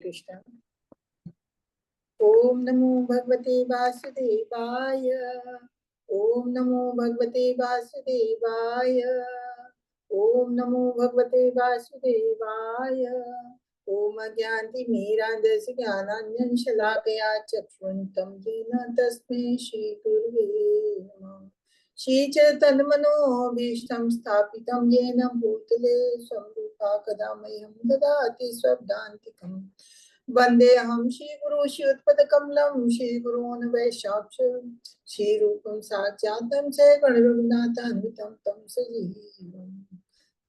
कृष्ण। ओम नमो भगवते वासुदेवाय। ओम नमो भगवते वासुदेवाय। ओम नमो भगवते वासुदेवाय। ओम अज्ञानतिमिरान्धस्य ज्ञानाञ्जनं शलाकया चक्षुन्तं येन तस्मै श्री गुरुवे नमः। श्रीचैतन्यमनोभीष्टं स्थापितं येन भूतले स्वरूपा कदा मह्यं ददाति स्वपदान्तिकम्। वन्देऽहं श्रीगुरु श्रीयुतपदकमलं श्रीगुरून् वैशाख श्रीरूपं साक्षातं सगणरघुनाथान्वितं तं सजीवम्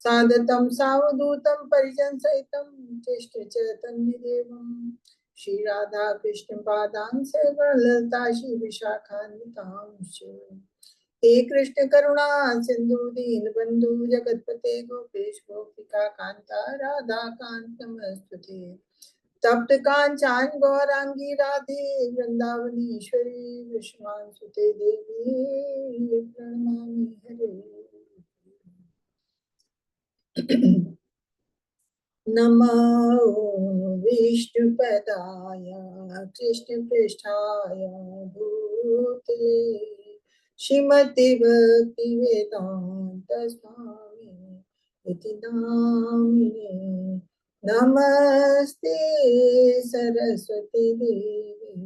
सादतं सावधूतं परिजनसहितं कृष्णचैतन्यदेवं श्रीराधा कृष्णपादां सगणललिता श्रीविशाखान्वितांश्च। हे कृष्ण करुणा सिंधु दीनबंधु जगतपते गोपेश गोपिका कांता राधा कांत नमस्तुते। तप्त कांचन गौरांगी राधे वृंदावनीश्वरी विश्वांसुते देवी प्रणमामि हरे। नमो विष्णुपदाय कृष्णपृष्ठाय भूतले श्रीमति भक्ति वेदांत स्वामी इति नामिने। नमस्ते सरस्वती देवी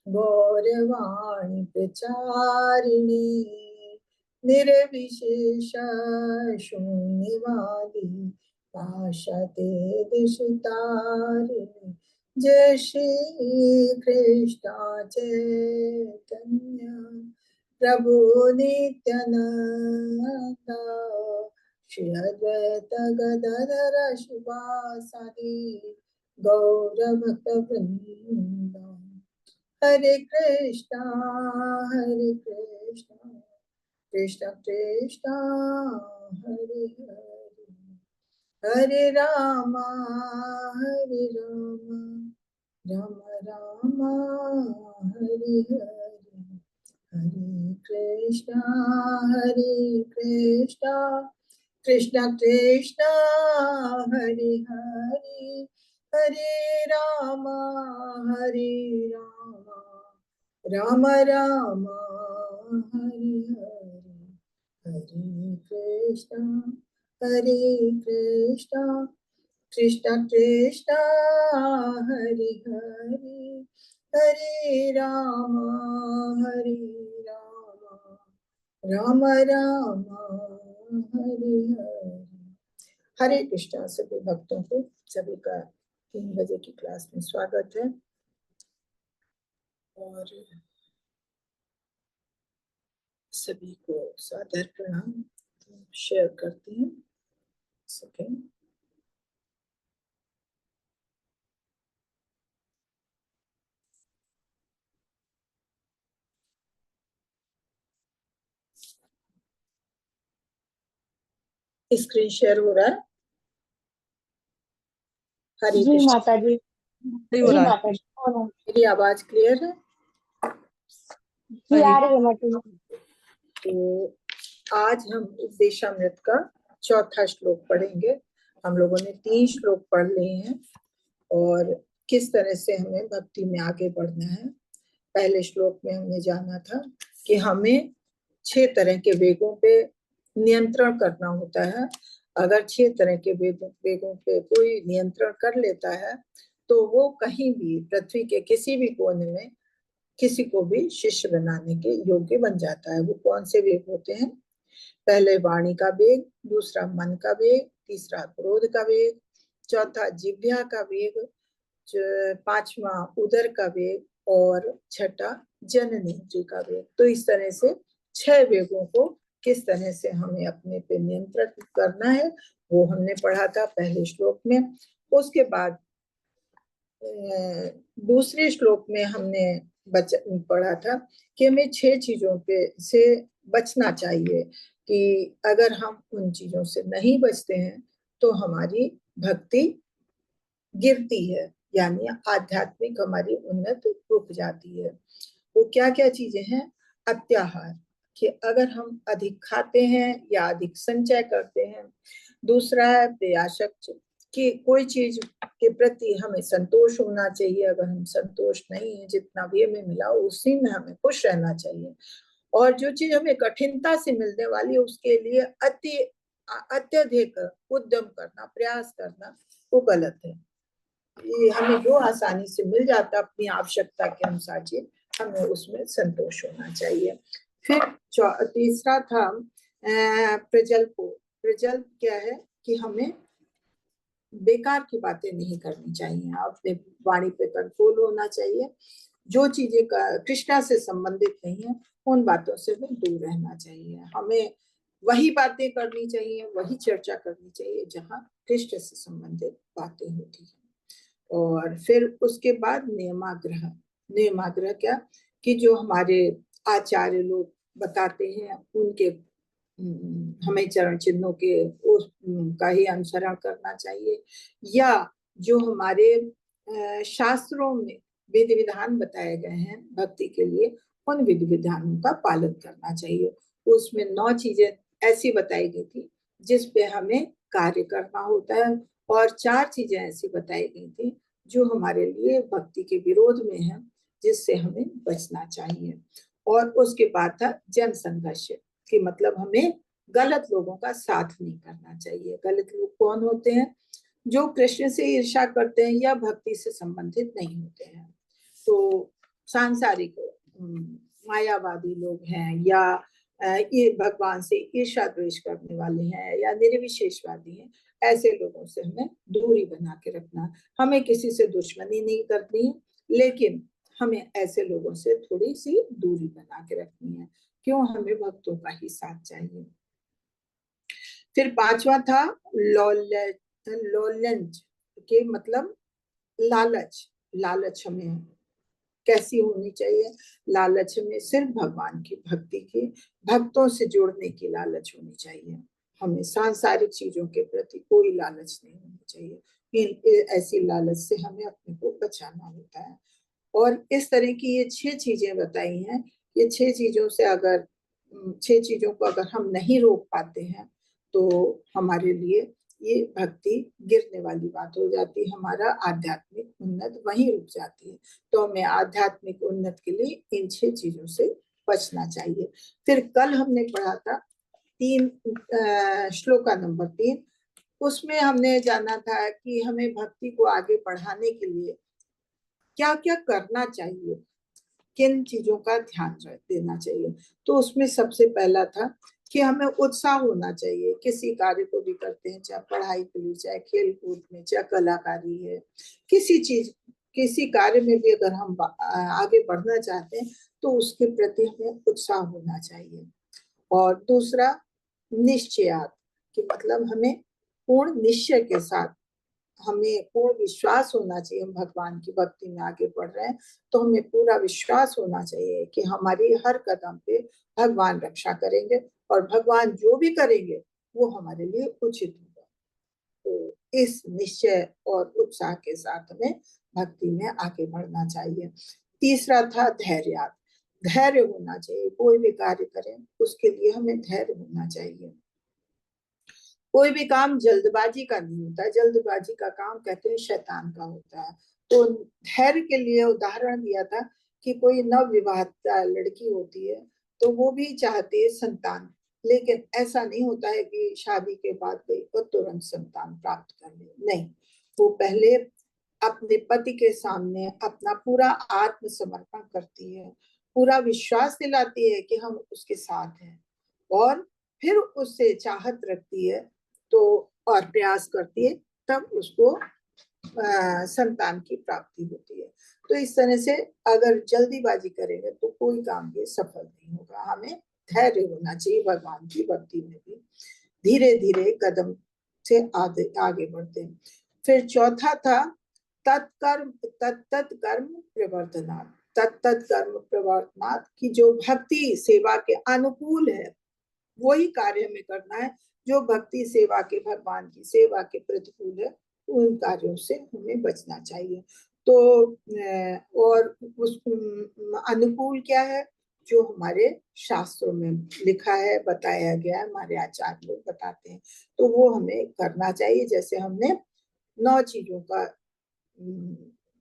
गौरवाणी प्रचारिणे निर्विशेष शून्यवादी पाशते दिशतारिणे। जय श्री कृष्ण चैतन्य प्रभु नित्यानंद श्री अद्वैत गदाधर शिवासादि गौर भक्त वृंद। हरे कृष्णा कृष्ण कृष्णा हरे हरे हरे रामा राम राम हरे हरे हरे कृष्णा कृष्ण कृष्णा हरे हरे हरे राम राम राम हरे हरे हरे कृष्णा कृष्ण कृष्णा हरे हरे हरे राम राम राम हरे हरे। हरे कृष्णा। सभी भक्तों को सभी का 3 बजे की क्लास में स्वागत है और सभी को सादर प्रणाम। शेयर करते हैं सेकेंड। स्क्रीन शेयर हो रहा है। हरे जी कृष्ण। माता जी। जी माता जी। मेरी आवाज क्लियर है? जी आ रही है माता जी। तो आज हम उपदेशामृत का 4था श्लोक पढ़ेंगे। हम लोगों ने 3 श्लोक पढ़ लिए हैं और किस तरह से हमें भक्ति में आगे बढ़ना है। पहले श्लोक में हमने जाना था कि हमें 6 तरह के वेगों पे नियंत्रण करना होता है। अगर 6 तरह के वेगों पे कोई नियंत्रण कर लेता है तो वो कहीं भी पृथ्वी के किसी भी कोने में किसी को भी शिष्य बनाने के योग्य बन जाता है। वो कौन से वेग होते हैं? पहले वाणी का वेग, दूसरा मन का वेग, तीसरा क्रोध का वेग, चौथा जिह्वा का वेग, 5वां उदर का वेग और 6ठा जननेंद्रिय का वेग। तो इस तरह से 6 वेगों को किस तरह से हमें अपने पे नियंत्रित करना है वो हमने पढ़ा था पहले श्लोक में। उसके बाद दूसरे श्लोक में हमने पढ़ा था कि हमें 6 चीजों पे से बचना चाहिए कि अगर हम उन चीजों से नहीं बचते हैं तो हमारी भक्ति गिरती है, यानी आध्यात्मिक हमारी उन्नति रुक जाती है। वो क्या क्या चीजें हैं? अत्याहार, कि अगर हम अधिक खाते हैं या अधिक संचय करते हैं। दूसरा है प्रियाशक्ति, कि कोई चीज के प्रति हमें संतोष होना चाहिए। अगर हम संतोष नहीं है, जितना भी हमें मिला उसी में हमें खुश रहना चाहिए। और जो चीज हमें कठिनता से मिलने वाली है उसके लिए अत्यधिक उद्यम करना, प्रयास करना, वो गलत है। ये हमें जो आसानी से मिल जाता अपनी आवश्यकता के अनुसार चीज, हमें उसमें संतोष होना चाहिए। फिर तीसरा था प्रजल्प। प्रजल्प क्या है कि हमें बेकार की बातें नहीं करनी चाहिए, अपने वाणी पे कंट्रोल होना चाहिए। जो चीजें कृष्णा से संबंधित नहीं है उन बातों से हमें दूर रहना चाहिए। हमें वही बातें करनी चाहिए, वही चर्चा करनी चाहिए जहाँ कृष्ण से संबंधित बातें होती हैं। और फिर उसके बाद नियमाग्रह। नियमाग्रह क्या कि जो हमारे आचार्य लोग बताते हैं उनके हमें चरण चिन्हों के उस का ही अनुसरण करना चाहिए, या जो हमारे शास्त्रों में विधि विधान बताए गए हैं भक्ति के लिए उन विधि विधानों का पालन करना चाहिए। उसमें 9 चीजें ऐसी बताई गई थी जिस पे हमें कार्य करना होता है, और 4 चीजें ऐसी बताई गई थी जो हमारे लिए भक्ति के विरोध में है, जिससे हमें बचना चाहिए। और उसके बाद था जन संघर्ष, कि मतलब हमें गलत लोगों का साथ नहीं करना चाहिए। गलत लोग कौन होते हैं? जो कृष्ण से ईर्ष्या करते हैं या भक्ति से संबंधित नहीं होते हैं। तो सांसारिक मायावादी लोग हैं, या ये भगवान से ईर्ष्या द्वेष करने वाले हैं, या निर्विशेषवादी हैं, ऐसे लोगों से हमें दूरी बना के रखना। हमें किसी से दुश्मनी नहीं करनी है, लेकिन हमें ऐसे लोगों से थोड़ी सी दूरी बना के रखनी है। क्यों? हमें भक्तों का ही साथ चाहिए। फिर 5वां था लॉलेंज, के मतलब लालच। लालच हमें कैसी होनी चाहिए? लालच में सिर्फ भगवान की भक्ति की, भक्तों से जोड़ने की लालच होनी चाहिए। हमें सांसारिक चीजों के प्रति कोई लालच नहीं होनी चाहिए। ऐसी लालच से हमें अपने को बचाना होता है। और इस तरह की ये 6 चीजें बताई हैं। ये 6 चीजों से अगर 6 चीजों को अगर हम नहीं रोक पाते हैं तो हमारे लिए ये भक्ति गिरने वाली बात हो जाती है, हमारा आध्यात्मिक उन्नत वहीं रुक जाती है। तो हमें आध्यात्मिक उन्नत के लिए इन 6 चीजों से बचना चाहिए। फिर कल हमने पढ़ा था 3 श्लोका नंबर 3, उसमें हमने जाना था कि हमें भक्ति को आगे बढ़ाने के लिए क्या क्या करना चाहिए, किन चीजों का ध्यान देना चाहिए। तो उसमें सबसे पहला था कि हमें उत्साह होना चाहिए। किसी कार्य को भी करते हैं, चाहे पढ़ाई के लिए, चाहे खेल कूद में, चाहे कलाकारी है, किसी कार्य में भी अगर हम आगे बढ़ना चाहते हैं तो उसके प्रति हमें उत्साह होना चाहिए। और दूसरा निश्चयात, कि मतलब हमें पूर्ण निश्चय के साथ, हमें पूर्ण विश्वास होना चाहिए। हम भगवान की भक्ति में आगे बढ़ रहे हैं तो हमें पूरा विश्वास होना चाहिए कि हमारी हर कदम पे भगवान रक्षा करेंगे, और भगवान जो भी करेंगे वो हमारे लिए उचित होगा। तो इस निश्चय और उत्साह के साथ हमें भक्ति में आगे बढ़ना चाहिए। तीसरा था धैर्य। धैर्य होना चाहिए। कोई भी कार्य करें उसके लिए हमें धैर्य होना चाहिए। कोई भी काम जल्दबाजी का नहीं होता है, जल्दबाजी का काम कहते हैं शैतान का होता है। तो धैर्य के लिए उदाहरण दिया था कि कोई नवविवाहिता लड़की होती है तो वो भी चाहती है संतान, लेकिन ऐसा नहीं होता है कि शादी के बाद कोई को तुरंत संतान प्राप्त कर ले, नहीं। वो पहले अपने पति के सामने अपना पूरा आत्मसमर्पण करती है, पूरा विश्वास दिलाती है कि हम उसके साथ हैं, और फिर उससे चाहत रखती है तो और प्रयास करती है, तब उसको संतान की प्राप्ति होती है। तो इस तरह से अगर जल्दीबाजी करेंगे तो कोई काम ये सफल नहीं होगा। हमें धैर्य होना चाहिए भगवान की भक्ति में भी, धीरे धीरे कदम से आगे बढ़ते हैं। फिर चौथा था तत्त कर्म प्रवर्तनात्। तत्त कर्म प्रवर्तनात्, की जो भक्ति सेवा के अनुकूल है वही कार्य में करना है। जो भक्ति सेवा के, भगवान की सेवा के प्रतिकूल है उन कार्यों से हमें बचना चाहिए। तो और उस अनुकूल क्या है? जो हमारे शास्त्रों में लिखा है, बताया गया है, हमारे आचार्य लोग बताते हैं, तो वो हमें करना चाहिए। जैसे हमने 9 चीजों का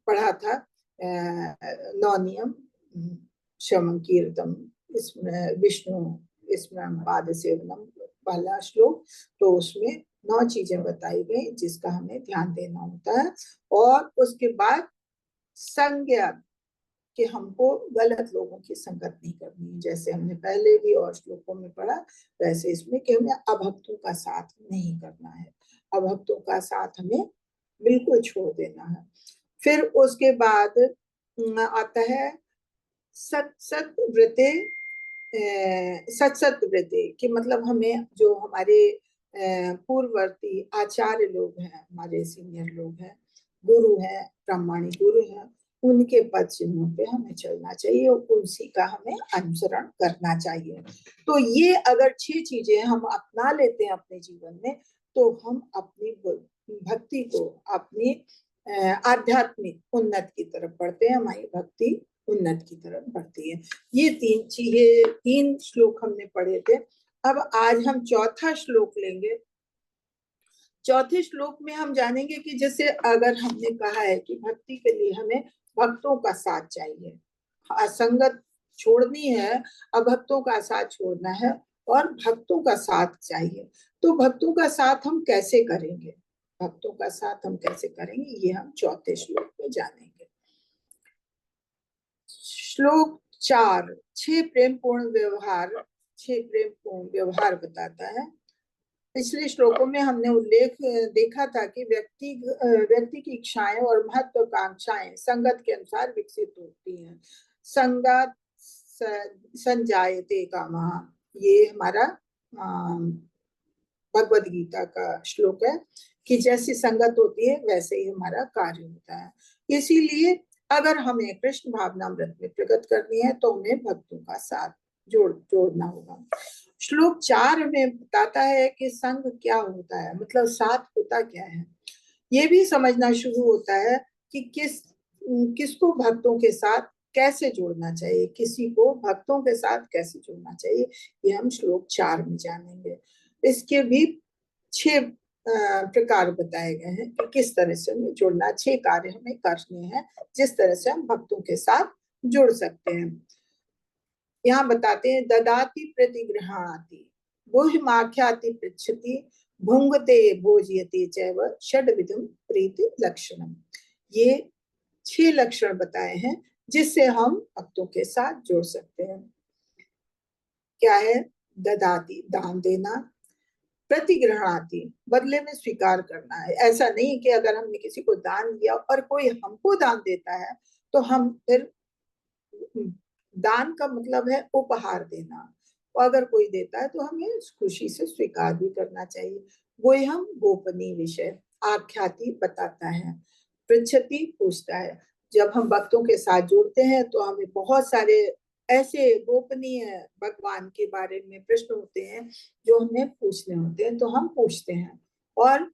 पढ़ा था। 9 नियम, शमं कीर्तम, इसमें विष्णु स्मरण पाद सेवनम पहला श्लोक। तो उसमें 9 चीजें बताई गई जिसका हमें ध्यान देना होता है। और उसके बाद संज्ञा कि हमको गलत लोगों की संगत नहीं करनी है, जैसे हमने पहले भी और श्लोकों में पढ़ा वैसे इसमें कि हमें अभक्तों का साथ नहीं करना है। अभक्तों का साथ हमें बिल्कुल छोड़ देना है। फिर उसके बाद आता है सत वृत्ति, सत वृत्ति कि मतलब हमें जो हमारे पूर्ववर्ती आचार्य लोग हैं, हमारे सीनियर लोग हैं, गुरु हैं, प्रामाणिक गुरु हैं, उनके पद चिन्हों पे हमें चलना चाहिए और उसी का हमें अनुसरण करना चाहिए। तो ये अगर 6 चीजें हम अपना लेते हैं अपने जीवन में तो हम अपनी भक्ति को, अपनी आध्यात्मिक उन्नति की तरफ बढ़ते हैं, हमारी भक्ति उन्नति की तरफ बढ़ती है। ये 3 श्लोक हमने पढ़े थे। अब आज हम चौथा श्लोक लेंगे। चौथे श्लोक में हम जानेंगे कि जैसे अगर हमने कहा है कि भक्ति के लिए हमें भक्तों का साथ चाहिए, असंगत छोड़नी है, अभक्तों का साथ छोड़ना है और भक्तों का साथ चाहिए। तो भक्तों का साथ हम कैसे करेंगे, भक्तों का साथ हम कैसे करेंगे, ये हम चौथे श्लोक में जानेंगे। श्लोक 4, 6 प्रेम पूर्ण व्यवहार, 6 प्रेम पूर्ण व्यवहार बताता है। पिछले श्लोकों में हमने उल्लेख देखा था कि व्यक्ति की इच्छाएं और महत्वाकांक्षाएं संगत के अनुसार विकसित होती हैं। संगत संजायते कामः, ये हमारा भगवद गीता का श्लोक है कि जैसी संगत होती है वैसे ही हमारा कार्य होता है। इसीलिए अगर हमें कृष्ण भावनामृत में प्रगत करनी है तो हमें भक्तों का साथ जोड़ना होगा। श्लोक 4 में बताता है कि संग क्या होता है, मतलब साथ होता क्या है। ये भी समझना शुरू होता है कि किसको भक्तों के साथ कैसे जोड़ना चाहिए, किसी को भक्तों के साथ कैसे जोड़ना चाहिए, ये हम श्लोक 4 में जानेंगे। इसके भी 6 प्रकार बताए गए हैं कि किस तरह से हमें जुड़ना, 6 कार्य हमें करने हैं जिस तरह से हम भक्तों के साथ जुड़ सकते हैं। यहाँ बताते हैं ददाति प्रतिगृहाति गुह्यमाख्याति पृच्छति भुंगते भोजयते चैव षड्विधम प्रीति लक्षणम। ये 6 लक्षण बताए हैं जिससे हम भक्तों के साथ जोड़ सकते हैं। क्या है? ददाति दान देना, प्रतिग्रहणाति बदले में स्वीकार करना है। ऐसा नहीं कि अगर हमने किसी को दान दिया और कोई हमको दान देता है तो हम फिर, दान का मतलब है उपहार देना, और अगर कोई देता है तो हमें खुशी से स्वीकार भी करना चाहिए। वही हम गोपनीय विषय, आख्याति बताता है, पृच्छति पूछता है। जब हम भक्तों के साथ जुड़ते हैं तो हमें बहुत सारे ऐसे गोपनीय भगवान के बारे में प्रश्न होते हैं जो हमें पूछने होते हैं, तो हम पूछते हैं। और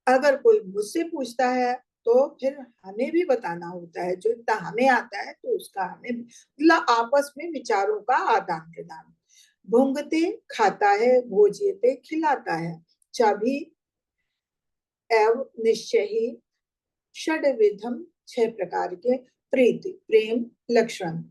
अगर कोई मुझसे पूछता है तो फिर हमें भी बताना होता है, जो इतना हमें आता है तो उसका हमें, मतलब आपस में विचारों का आदान प्रदान। भुंगते खाता है, भोज्यते खिलाता है, चाभी एव निश्चय ही षड्विधम 6 प्रकार के प्रीति प्रेम लक्षण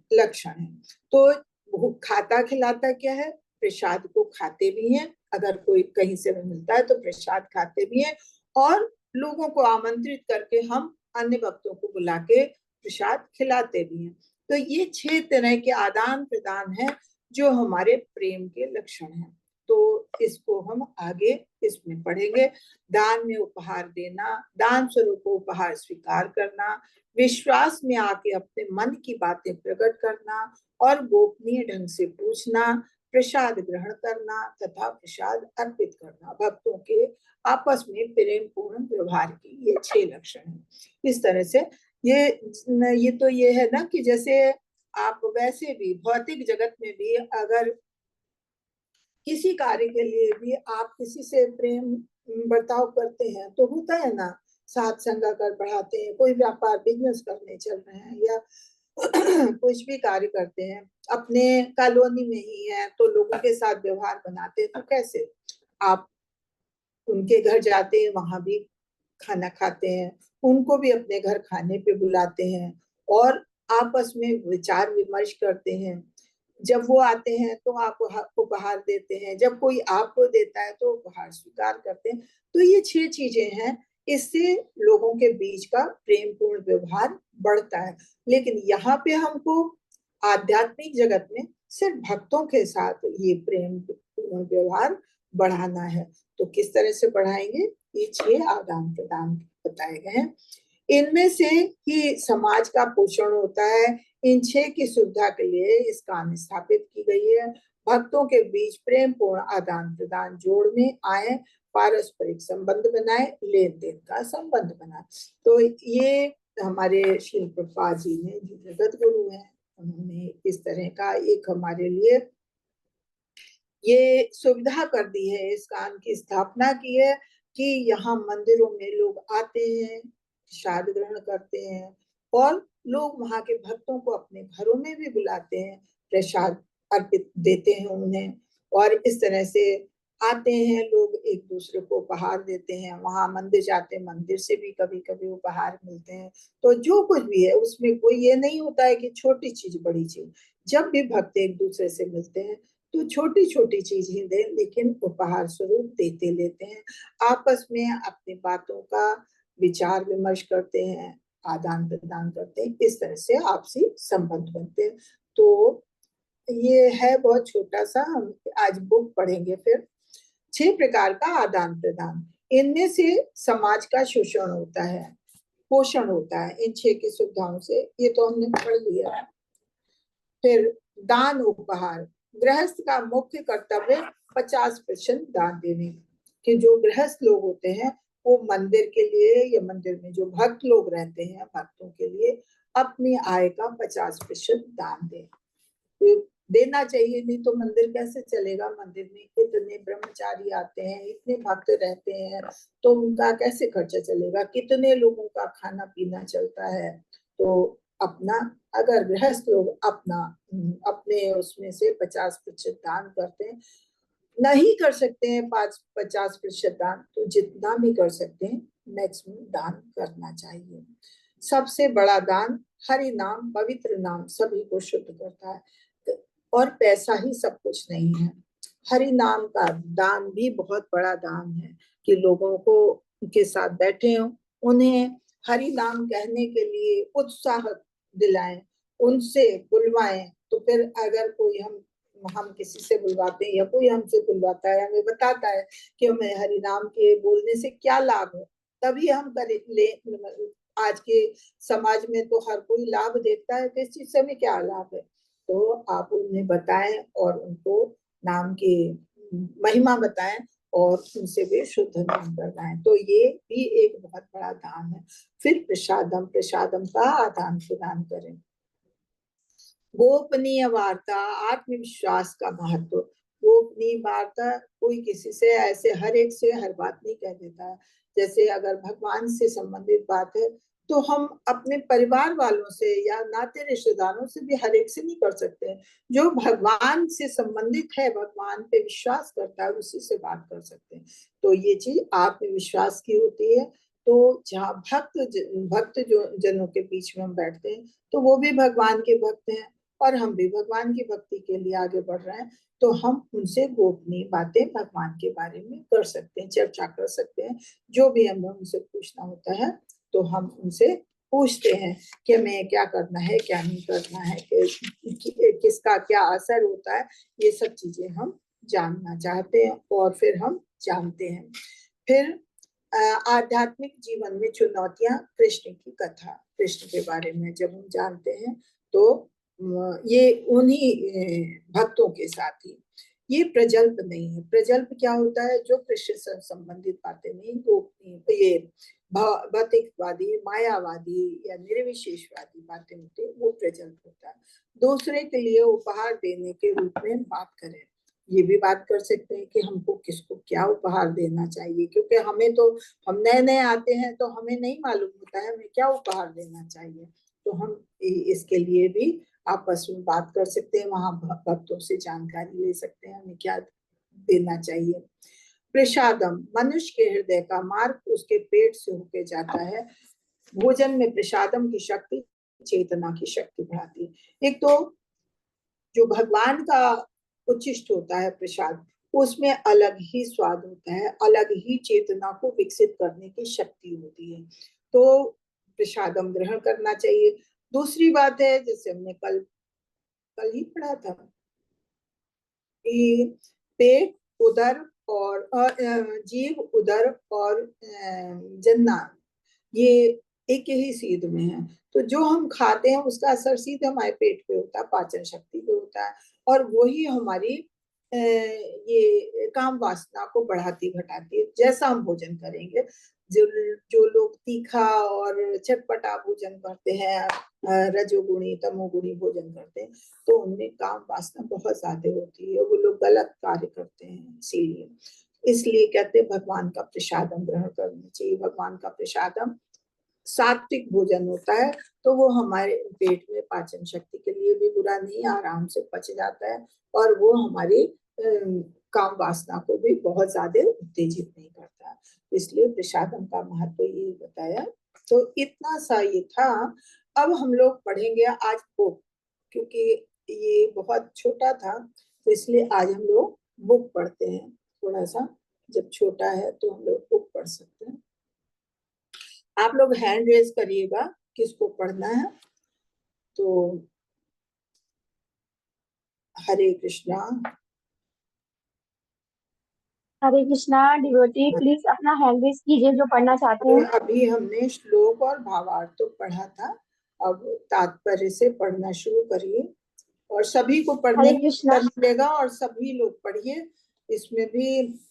है। तो खाता खिलाता क्या है? प्रसाद को खाते भी हैं, अगर कोई कहीं से मिलता है तो प्रसाद खाते भी हैं, और लोगों को आमंत्रित करके हम अन्य भक्तों को बुला के प्रसाद खिलाते भी हैं। तो ये 6 तरह के आदान प्रदान है जो हमारे प्रेम के लक्षण हैं। तो इसको हम आगे इसमें पढ़ेंगे। दान में उपहार देना, दान स्वरूप उपहार स्वीकार करना, विश्वास में आके अपने मन की बातें प्रकट करना और गोपनीय ढंग से पूछना, प्रसाद ग्रहण करना तथा प्रसाद अर्पित करना, भक्तों के आपस में प्रेम पूर्ण व्यवहार की ये 6 लक्षण हैं। इस तरह से ये तो ये है ना कि जैसे आप वैसे भी भौतिक जगत में भी अगर किसी कार्य के लिए भी आप किसी से प्रेम बर्ताव करते हैं तो होता है ना, साथ संग कर बढ़ाते हैं, कोई व्यापार बिजनेस करने चल रहे हैं या कुछ भी कार्य करते हैं, अपने कॉलोनी में ही है तो लोगों के साथ व्यवहार बनाते हैं, तो कैसे आप उनके घर जाते हैं, वहां भी खाना खाते हैं उनको भी अपने घर खाने पे बुलाते हैं और आपस में विचार विमर्श करते हैं। जब वो आते हैं तो आप उपहार देते हैं, जब कोई आपको देता है तो उपहार स्वीकार करते हैं। तो ये 6 चीजें हैं, इससे लोगों के बीच का प्रेम पूर्ण व्यवहार बढ़ता है। लेकिन यहाँ पे हमको आध्यात्मिक जगत में सिर्फ भक्तों के साथ ये प्रेम पूर्ण व्यवहार बढ़ाना है। तो किस तरह से बढ़ाएंगे, ये 6 आदान प्रदान बताए गए हैं। इनमें से ही समाज का पोषण होता है। इन 6 की सुविधा के लिए इस कान स्थापित की गई है। भक्तों के बीच प्रेम पूर्ण आदान प्रदान जोड़ में आए, पारस्परिक संबंध बनाए, लेन देन का संबंध बनाए। तो ये हमारे श्रील प्रभुपाद जी ने, जो जगत गुरु हैं, उन्होंने इस तरह का एक हमारे लिए ये सुविधा कर दी है, इस कान की स्थापना की है कि यहाँ मंदिरों में लोग आते हैं, प्रसाद ग्रहण करते हैं और लोग वहां के भक्तों को अपने घरों में भी बुलाते हैं, प्रसाद अर्पित देते हैं उन्हें। और इस तरह से आते हैं लोग, एक दूसरे को उपहार देते हैं। वहां मंदिर जाते हैं, मंदिर से भी कभी कभी उपहार मिलते हैं। तो जो कुछ भी है उसमें कोई ये नहीं होता है कि छोटी चीज बड़ी चीज। जब भी भक्त एक दूसरे से मिलते हैं तो छोटी छोटी चीज ही दे, लेकिन उपहार स्वरूप देते लेते हैं। आपस में अपनी बातों का विचार विमर्श करते हैं, आदान प्रदान करते हैं, इस तरह से आपसी संबंध बनते हैं। तो ये है बहुत छोटा सा, हम आज बुक पढ़ेंगे फिर। 6 प्रकार का आदान प्रदान, इनमें से समाज का शोषण होता है, पोषण होता है इन 6 की सुविधाओं से, ये तो हमने पढ़ लिया है। फिर दान उपहार, गृहस्थ का मुख्य कर्तव्य 50% दान देने के। जो गृहस्थ लोग होते हैं वो मंदिर के लिए या मंदिर में जो भक्त लोग रहते हैं भक्तों के लिए अपनी आय का 50% दान दें। तो देना चाहिए, नहीं तो मंदिर कैसे चलेगा। मंदिर में इतने ब्रह्मचारी आते हैं, इतने भक्त रहते हैं, तो उनका कैसे खर्चा चलेगा, कितने लोगों का खाना पीना चलता है। तो अपना, अगर गृहस्थ लोग अपना अपने उसमें से 50% दान करते हैं, नहीं कर सकते हैं 50% दान, तो जितना भी कर सकते हैं मैक्सिमम दान करना चाहिए। सबसे बड़ा दान हरि नाम, पवित्र नाम सभी को शुद्ध करता है और पैसा ही सब कुछ नहीं है। हरि नाम का दान भी बहुत बड़ा दान है कि लोगों को के साथ बैठे हो, उन्हें हरि नाम कहने के लिए उत्साह दिलाएं, उनसे बुलवाएं। तो फिर अगर कोई हम किसी से बुलवाते हैं या कोई हमसे बुलवाता है, हमें बताता है कि हमें हरि नाम के बोलने से क्या लाभ है, तभी हम ले। आज के समाज में तो हर कोई लाभ देखता है, तो इस चीज से हमें क्या लाभ है। तो आप उन्हें बताएं और उनको नाम की महिमा बताएं और उनसे भी शुद्ध नाम करवाएं। तो ये भी एक बहुत बड़ा दान है। फिर प्रसादम, प्रसादम का आदान प्रदान करें। गोपनीय वार्ता, आत्मविश्वास का महत्व। गोपनीय वार्ता, कोई किसी से ऐसे हर एक से हर बात नहीं कह देता है। जैसे अगर भगवान से संबंधित बात है तो हम अपने परिवार वालों से या नाते रिश्तेदारों से भी हर एक से नहीं कर सकते हैं। जो भगवान से संबंधित है, भगवान पे विश्वास करता है, उसी से बात कर सकते हैं। तो ये चीज आत्मविश्वास की होती है। तो जहाँ भक्त जो जनों के बीच में हम बैठते हैं तो वो भी भगवान के भक्त हैं और हम भी भगवान की भक्ति के लिए आगे बढ़ रहे हैं। तो हम उनसे गोपनीय बातें भगवान के बारे में कर सकते हैं, चर्चा कर सकते हैं। जो भी हमें उनसे पूछना होता है तो हम उनसे पूछते हैं कि हमें क्या करना है, क्या नहीं करना है, किसका क्या असर होता है, ये सब चीजें हम जानना चाहते हैं और फिर हम जानते हैं। फिर आध्यात्मिक जीवन में चुनौतियां, कृष्ण की कथा, कृष्ण के बारे में जब हम जानते हैं तो ये उन्हीं भक्तों के साथ ही। ये प्रजल्प नहीं है। प्रजल्प क्या होता है, जो कृष्ण से संबंधित बातें नहीं, तो ये भौतिकवादी, मायावादी या निर्विशेषवादी बातें होती है, वो प्रजल्प होता है। दूसरे के लिए उपहार देने के रूप में बात करें, ये भी बात कर सकते हैं कि हमको किसको क्या उपहार देना चाहिए, क्योंकि हमें तो, हम नए नए आते हैं तो हमें नहीं मालूम होता है हमें क्या उपहार देना चाहिए। तो हम इसके लिए भी आपस में बात कर सकते हैं, वहां भक्तों से जानकारी ले सकते हैं हमें क्या देना चाहिए। प्रसादम, मनुष्य के हृदय का मार्ग उसके पेट से होके जाता है। भोजन में प्रसादम की शक्ति चेतना की शक्ति बढ़ाती है। एक तो जो भगवान का उच्चिष्ट होता है प्रसाद, उसमें अलग ही स्वाद होता है, अलग ही चेतना को विकसित करने की शक्ति होती है। तो प्रसादम ग्रहण करना चाहिए। दूसरी बात है, जैसे हमने कल कल ही पढ़ा था कि पेट, उदर और जीव, उदर और जन्ना, ये एक ही सीध में है। तो जो हम खाते हैं उसका असर सीधे हमारे पेट पे होता है, पाचन शक्ति पे होता है, और वही हमारी ये काम वासना को बढ़ाती घटाती है। जैसा हम भोजन करेंगे, जो जो लोग तीखा और चटपटा भोजन करते हैं, रजोगुणी तमोगुणी भोजन करते हैं, तो उनमें काम वासना बहुत ज्यादा होती है, वो लोग गलत कार्य करते हैं। इसीलिए इसलिए कहते हैं भगवान का प्रसादम ग्रहण करना चाहिए। भगवान का प्रसादम सात्विक भोजन होता है, तो वो हमारे पेट में पाचन शक्ति के लिए भी बुरा नहीं, आराम से पच जाता है, और वो हमारी काम वासना को भी बहुत ज्यादा उत्तेजित नहीं करता। इसलिए प्रसादम का महत्व ये बताया। तो इतना सा ये था। अब हम लोग पढ़ेंगे आज बुक, क्योंकि ये बहुत छोटा था, तो इसलिए आज हम लोग बुक पढ़ते हैं। थोड़ा सा जब छोटा है तो हम लोग बुक पढ़ सकते हैं। आप लोग हैंड रेज करिएगा किसको पढ़ना है। तो हरे कृष्णा। हरे कृष्णा डिवोटी, प्लीज अपना हैंड रेज कीजिए जो पढ़ना चाहते हैं। अभी हमने श्लोक और भावार्थ तो पढ़ा था, अब तात्पर्य से पढ़ना शुरू करिए, और सभी को पढ़ने हरे कृष्णा। कर मिलेगा, और सभी लोग पढ़िए। इसमें भी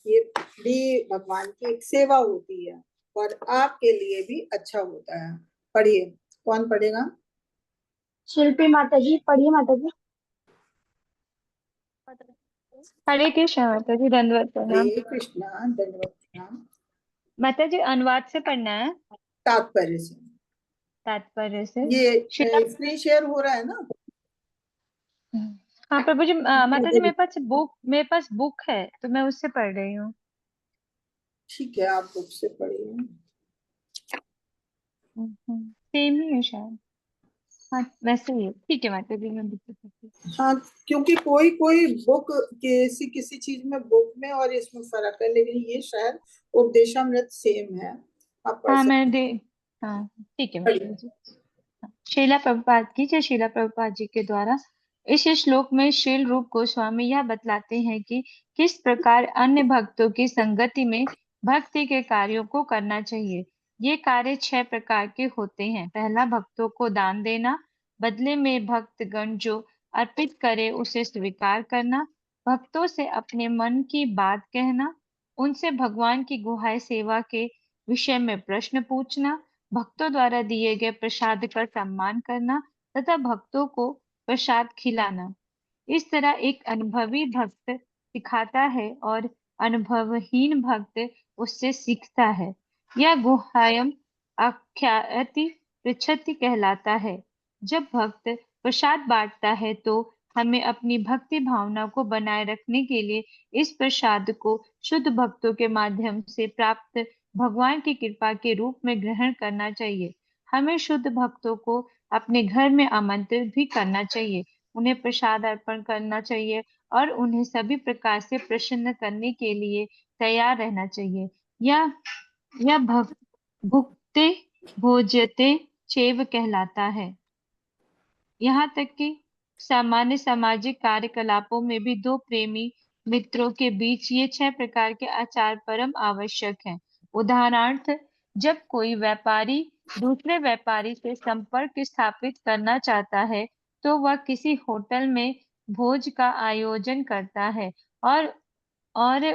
ये भी भगवान की एक सेवा होती है, और आपके लिए भी अच्छा होता है। पढ़िए। कौन पढ़ेगा? शिल्पी माता जी पढ़िए माता जी। हरे कृष्ण माता जी, दंडवत प्रणाम। हरे कृष्णा, दंडवत प्रणाम। माता जी अनुवाद से पढ़ना है, तात्पर्य से। तात्पर्य से। ये शिला। स्क्रीन शेयर हो रहा है ना? हाँ प्रभु जी, माता जी मेरे पास बुक है तो मैं उससे पढ़ रही हूँ। ठीक है, आप बुक से पढ़िए। सेम ही है शायद। हाँ वैसे ही है, ठीक है माता जी, मैं बुक से पढ़ती हूँ। हाँ, क्योंकि कोई कोई बुक किसी किसी चीज में, बुक में और इसमें फर्क है, लेकिन ये शायद उपदेशामृत सेम है। आप पढ़ हाँ सकते हाँ ठीक है माता पढ़िए। जी। श्रीला प्रभुपाद की जय। श्रीला प्रभुपाद जी के द्वारा इस श्लोक में श्रील रूप गोस्वामी यह बतलाते हैं कि किस प्रकार अन्य भक्तों की संगति में भक्ति के कार्यों को करना चाहिए। ये कार्य 6 प्रकार के होते हैं। पहला, भक्तों को दान देना, बदले में भक्तगण जो अर्पित करे उसे स्वीकार करना, भक्तों से अपने मन की बात कहना, उनसे भगवान की गुहाय सेवा के विषय में प्रश्न पूछना, भक्तों द्वारा दिए गए प्रसाद का सम्मान करना तथा भक्तों को प्रसाद खिलाना। इस तरह एक अनुभवी भक्त सिखाता है और अनुभवहीन भक्त उससे सीखता है। यह गुह्यम आख्याति पृच्छति कहलाता है। जब भक्त प्रसाद बांटता है तो हमें अपनी भक्ति भावना को बनाए रखने के लिए इस प्रसाद को शुद्ध भक्तों के माध्यम से प्राप्त भगवान की कृपा के रूप में ग्रहण करना चाहिए। हमें शुद्ध भक्तों को अपने घर में आमंत्रित भी करना चाहिए, उन्हें प्रसाद अर्पण करना चाहिए और उन्हें सभी प्रकार से प्रसन्न करने के लिए तैयार रहना चाहिए। यह भुक्ते भोज्यते चैव कहलाता है। यहाँ तक कि सामान्य सामाजिक कार्यकलापों में भी दो प्रेमी मित्रों के बीच ये 6 प्रकार के आचार परम आवश्यक हैं। उदाहरणार्थ, जब कोई व्यापारी दूसरे व्यापारी से संपर्क स्थापित करना चाहता है तो वह किसी होटल में भोज का आयोजन करता है और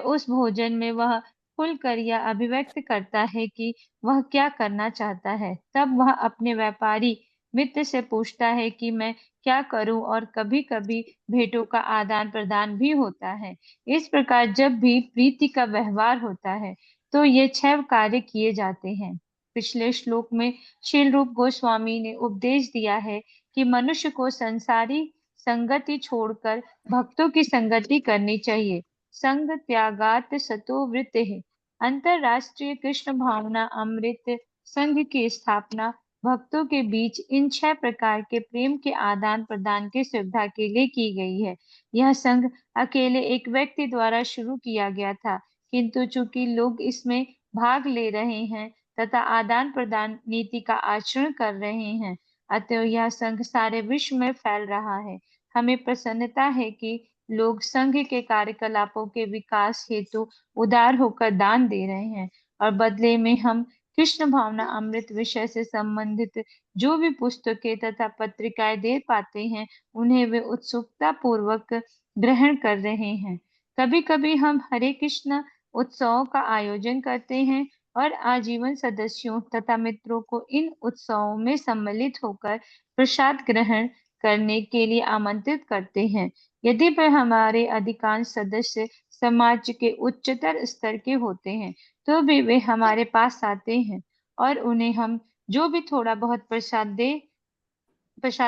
उस भोजन में वह खुलकर यह अभिव्यक्त करता है कि वह क्या करना चाहता है। तब वह अपने व्यापारी मित्र से पूछता है कि मैं क्या करूं, और कभी कभी भेंटों का आदान प्रदान भी होता है। इस प्रकार जब भी प्रीति का व्यवहार होता है तो ये 6 कार्य किए जाते हैं। पिछले श्लोक में शील रूप गोस्वामी ने उपदेश दिया है कि मनुष्य को संसारी संगति छोड़कर भक्तों की संगति करनी चाहिए। संग त्यागात सतो वृत्तिः। अंतरराष्ट्रीय कृष्ण भावना अमृत संघ की स्थापना भक्तों के बीच इन 6 प्रकार के प्रेम के आदान प्रदान की सुविधा के लिए की गई है। यह संघ अकेले एक व्यक्ति द्वारा शुरू किया गया था, किंतु चूंकि लोग इसमें भाग ले रहे हैं तथा आदान प्रदान नीति का आचरण कर रहे हैं, अतः यह संघ सारे विश्व में फैल रहा है। हमें प्रसन्नता है कि लोग संघ के कार्यकलापों के विकास हेतु उदार होकर दान दे रहे हैं, और बदले में हम कृष्ण भावना अमृत विषय से संबंधित जो भी पुस्तकें तथा पत्रिकाएं दे पाते हैं, उन्हें वे उत्सुकता पूर्वक ग्रहण कर रहे हैं। कभी कभी हम हरे कृष्ण उत्सवों का आयोजन करते हैं और आजीवन सदस्यों तथा मित्रों को इन उत्सवों में सम्मिलित होकर प्रसाद ग्रहण करने के लिए आमंत्रित करते हैं। यदि वे हमारे अधिकांश सदस्य समाज के उच्चतर स्तर के होते हैं, तो भी वे हमारे पास आते हैं और उन्हें हम जो भी थोड़ा बहुत प्रसाद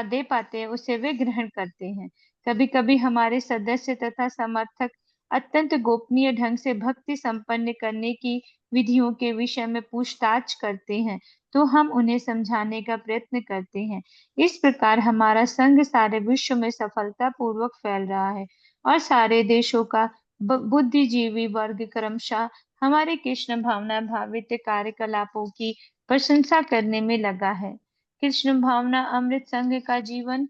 दे पाते हैं उसे वे ग्रहण करते हैं। कभी कभी हमारे सदस्य तथा समर्थक अत्यंत गोपनीय ढंग से भक्ति संपन्न करने की विधियों के विषय में पूछताछ करते हैं, तो हम उन्हें समझाने का प्रयत्न करते हैं। इस प्रकार हमारा संघ सारे विश्व में सफलता पूर्वक फैल रहा है और सारे देशों का बुद्धिजीवी वर्ग क्रमशः हमारे कृष्ण भावना भावित कार्यकलापों की प्रशंसा करने में लगा है। कृष्ण भावना अमृत संघ का जीवन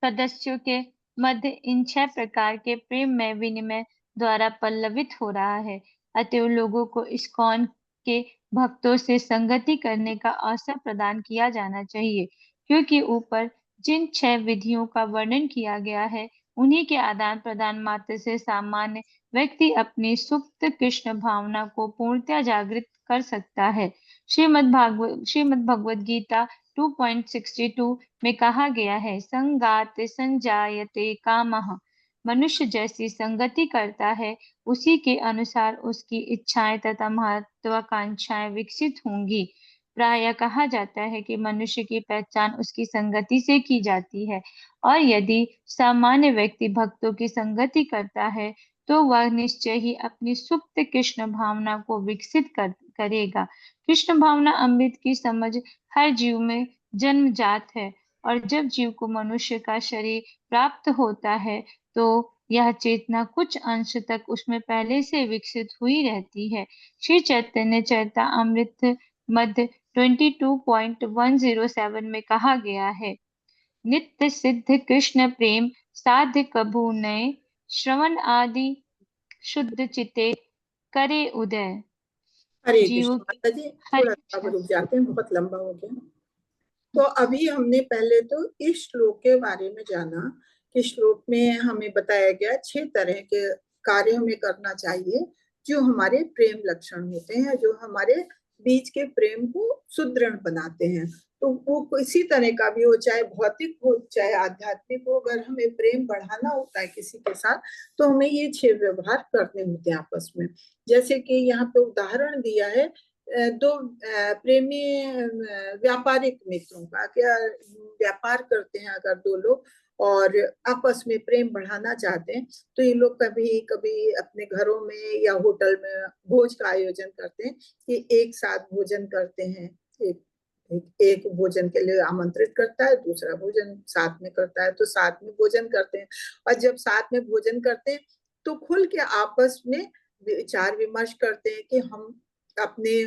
सदस्यों के मध्य इन 6 प्रकार के प्रेम में विनिमय द्वारा पल्लवित हो रहा है। अतः लोगों को इस्कॉन के भक्तों से संगति करने का अवसर प्रदान किया जाना चाहिए, क्योंकि ऊपर जिन 6 विधियों का वर्णन किया गया है, उन्हीं के आदान प्रदान मात्र से सामान्य व्यक्ति अपनी सुप्त कृष्ण भावना को पूर्णतः जागृत कर सकता है। श्रीमद् भगवद गीता 2.62 में कहा गया है, संगात संजायते कामः। मनुष्य जैसी संगति करता है, उसी के अनुसार उसकी इच्छाएं तथा महत्वाकांक्षाएं विकसित होंगी। प्रायः कहा जाता है कि मनुष्य की पहचान उसकी संगति से की जाती है, और यदि सामान्य व्यक्ति भक्तों की संगति करता है तो वह निश्चय ही अपनी सुप्त कृष्ण भावना को विकसित करेगा। कृष्ण भावना अमृत की समझ हर जीव में जन्मजात है, और जब जीव को मनुष्य का शरीर प्राप्त होता है तो यह चेतना कुछ अंश तक उसमें पहले से विकसित हुई रहती है। श्री चैतन्य चरितामृत मध्य 22.107 में कहा गया है, नित्य सिद्ध कृष्ण प्रेम साध्य कभू नए, श्रवण आदि शुद्ध चिते करे उदय। हरे जीवों कृष्ण। की माता जी हरे थोड़ा सा कृष्ण। रुक जाते हैं, बहुत लंबा हो गया। तो अभी हमने पहले तो इस श्लोक के बारे में जाना कि श्लोक में हमें बताया गया 6 तरह के कार्य हमें करना चाहिए जो हमारे प्रेम लक्षण होते हैं, जो हमारे बीच के प्रेम को सुदृढ़ बनाते हैं। तो वो किसी तरह का भी हो, चाहे भौतिक हो चाहे आध्यात्मिक हो, अगर हमें प्रेम बढ़ाना होता है किसी के साथ तो हमें ये 6 व्यवहार करने होते हैं आपस में। जैसे कि यहाँ पे उदाहरण दिया है 2 प्रेमी व्यापारिक मित्रों का, क्या व्यापार करते हैं अगर 2 लोग और आपस में प्रेम बढ़ाना चाहते हैं तो ये लोग कभी कभी अपने घरों में या होटल में भोज का आयोजन करते हैं कि एक साथ भोजन करते हैं। एक भोजन के लिए आमंत्रित करता है, दूसरा भोजन साथ में करता है, तो साथ में भोजन करते हैं। और जब साथ में भोजन करते हैं तो खुल के आपस में विचार विमर्श करते हैं कि हम अपने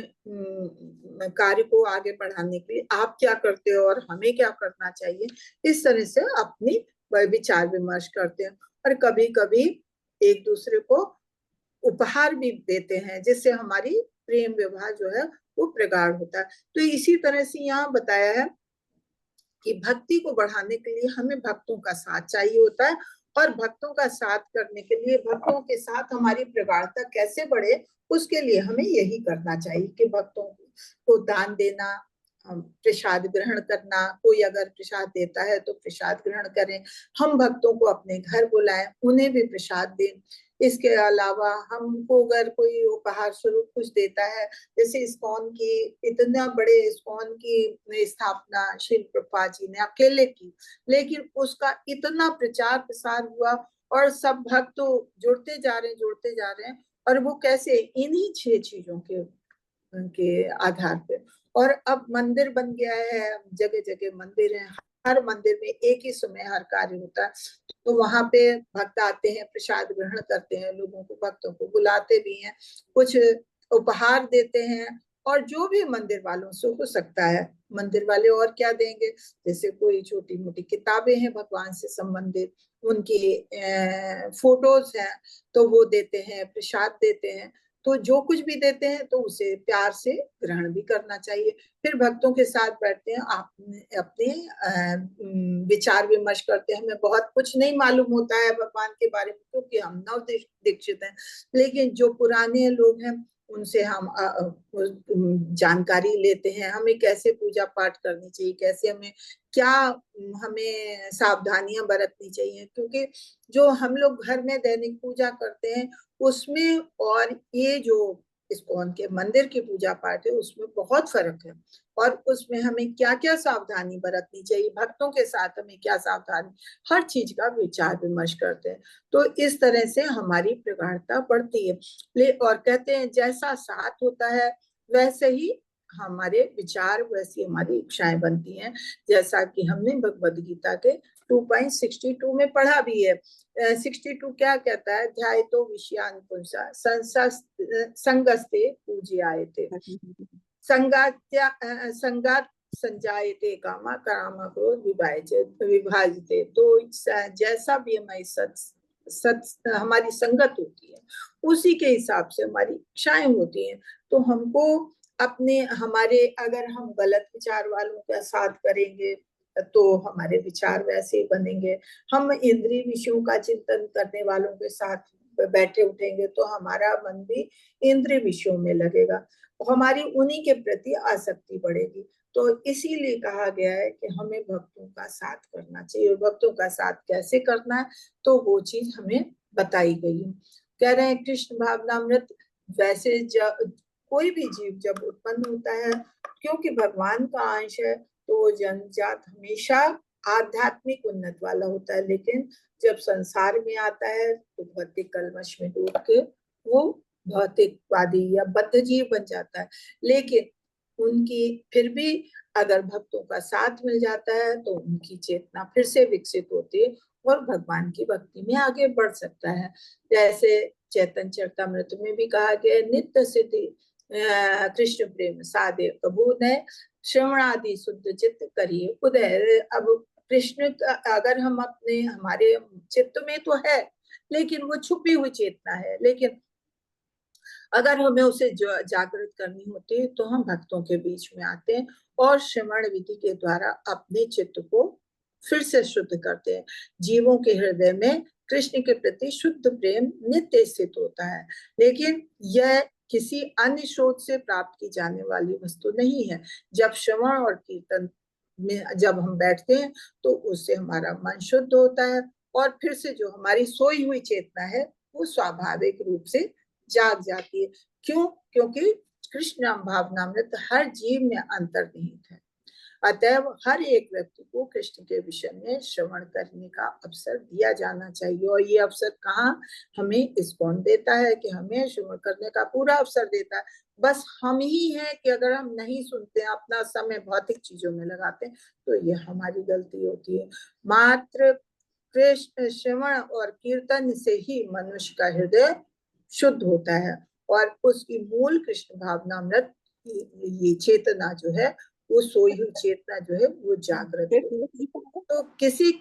कार्य को आगे बढ़ाने के लिए आप क्या करते हो और हमें क्या करना चाहिए, इस तरह से अपनी विचार विमर्श करते हैं। और कभी कभी एक दूसरे को उपहार भी देते हैं, जिससे हमारी प्रेम व्यवहार जो है वो प्रगाढ़ होता है। तो इसी तरह से यहाँ बताया है कि भक्ति को बढ़ाने के लिए हमें भक्तों का साथ चाहिए होता है, और भक्तों का साथ करने के लिए भक्तों के साथ हमारी प्रगाढ़ता कैसे बढ़े उसके लिए हमें यही करना चाहिए कि भक्तों को दान देना, प्रसाद ग्रहण करना, कोई अगर प्रसाद देता है तो प्रसाद ग्रहण करें, हम भक्तों को अपने घर बुलाएं, उन्हें भी प्रसाद दें। इसके अलावा हमको अगर कोई उपहार स्वरूप कुछ देता है, जैसे इस्कॉन की, इतना बड़े इस्कॉन की स्थापना श्रील प्रभुपाद जी ने अकेले की, लेकिन उसका इतना प्रचार प्रसार हुआ और सब भक्त तो जुड़ते जा रहे हैं और वो कैसे, इन्हीं 6 चीजों के आधार पे। और अब मंदिर बन गया है, जगह जगह मंदिर है, हर मंदिर में एक ही समय हर कार्य होता है, तो वहां पे भक्त आते हैं, प्रसाद ग्रहण करते हैं, लोगों को, भक्तों को बुलाते भी हैं, कुछ उपहार देते हैं, और जो भी मंदिर वालों से हो सकता है, मंदिर वाले और क्या देंगे, जैसे कोई छोटी मोटी किताबें हैं भगवान से संबंधित, उनकी फोटोज हैं तो वो देते हैं, प्रसाद देते हैं। तो जो कुछ भी देते हैं तो उसे प्यार से ग्रहण भी करना चाहिए। फिर भक्तों के साथ बैठते हैं, अपने विचार विमर्श करते हैं। हमें बहुत कुछ नहीं मालूम होता है भगवान के बारे में, क्योंकि हम नव दीक्षित हैं, लेकिन जो पुराने लोग हैं उनसे हम जानकारी लेते हैं, हमें कैसे पूजा पाठ करनी चाहिए, कैसे हमें क्या हमें सावधानियां बरतनी चाहिए, क्योंकि जो हम लोग घर में दैनिक पूजा करते हैं उसमें और ये जो इस्कॉन के मंदिर की पूजा पाठ है उसमें बहुत फर्क है, और उसमें हमें क्या क्या सावधानी बरतनी चाहिए, भक्तों के साथ हमें क्या सावधानी, हर चीज का विचार विमर्श करते हैं। तो इस तरह से हमारी प्रगाढ़ता बढ़ती है। और कहते हैं जैसा साथ होता है वैसे ही हमारे विचार, वैसी हमारी इच्छाएं बनती हैं, जैसा कि हमने भगवद गीता के 2.62 में पढ़ा भी है। 62 क्या कहता है, ध्याय तो विषयान पुंसा संगस्ते पूज्याय थे संगात संजायते कामा कामा क्रोध विभाजते। तो जैसा भी हमारी हमारी संगत होती है उसी के हिसाब से हमारी इच्छाएं होती हैं। तो हमको अपने हमारे, अगर हम गलत विचार वालों का साथ करेंगे तो हमारे विचार वैसे ही बनेंगे, हम इंद्रिय विषयों का चिंतन करने वालों के साथ बैठे उठेंगे तो हमारा मन भी इंद्रिय विषयों में लगेगा, हमारी उन्हीं के प्रति आसक्ति बढ़ेगी। तो इसीलिए कहा गया है कि हमें भक्तों का साथ करना चाहिए। भक्तों का साथ कैसे करना है तो वो चीज हमें बताई गई है। कह रहे हैं कृष्ण भावनामृत, वैसे कोई भी जीव जब उत्पन्न होता है, क्योंकि भगवान का अंश है, तो वो जन्मजात हमेशा आध्यात्मिक उन्नत वाला होता है, लेकिन जब संसार में आता है तो भौतिक कलमश में डूब के वो भौतिकवादी या बद्ध जीव बन जाता है। लेकिन उनकी फिर भी अगर भक्तों का साथ मिल जाता है तो उनकी चेतना फिर से विकसित होती है और भगवान की भक्ति में आगे बढ़ सकता है। जैसे चैतन्य चरितामृत में भी कहा गया, नित्य सिद्धि कृष्ण प्रेम साधे कबूल है, श्रवणादि शुद्ध चित्त करिए उदय। अब कृष्ण अगर हम अपने, हमारे चित्त में तो है लेकिन वो छुपी हुई चेतना है, लेकिन अगर हमें उसे जागृत करनी होती है तो हम भक्तों के बीच में आते हैं और श्रवण विधि के द्वारा अपने चित्त को फिर से शुद्ध करते हैं। जीवों के हृदय में कृष्ण के प्रति शुद्ध प्रेम नित्य स्थित होता है, लेकिन यह किसी अन्य स्रोत से प्राप्त की जाने वाली वस्तु नहीं है। जब श्रवण और कीर्तन में जब हम बैठते हैं तो उससे हमारा मन शुद्ध होता है और फिर से जो हमारी सोई हुई चेतना है वो स्वाभाविक रूप से जाग जाती है। क्यों? क्योंकि कृष्ण भावनामृत हर जीव में अंतर्निहित है। अतएव हर एक व्यक्ति को कृष्ण के विषय में श्रवण करने का अवसर दिया जाना चाहिए, और ये अवसर कहाँ हमें इस्कॉन देता है कि हमें श्रवण करने का पूरा अवसर देता है। बस हम ही हैं कि अगर हम नहीं सुनते हैं, अपना समय भौतिक चीजों में लगाते हैं, तो ये हमारी गलती होती है। मात्र कृष्ण श्रवण और कीर्तन से ही मनुष्य का हृदय शुद्ध होता है और उसकी मूल कृष्ण भावनामृत ये चेतना जो है, वो सोई हुई चेतना जो है वो जागृत हो। तो किसी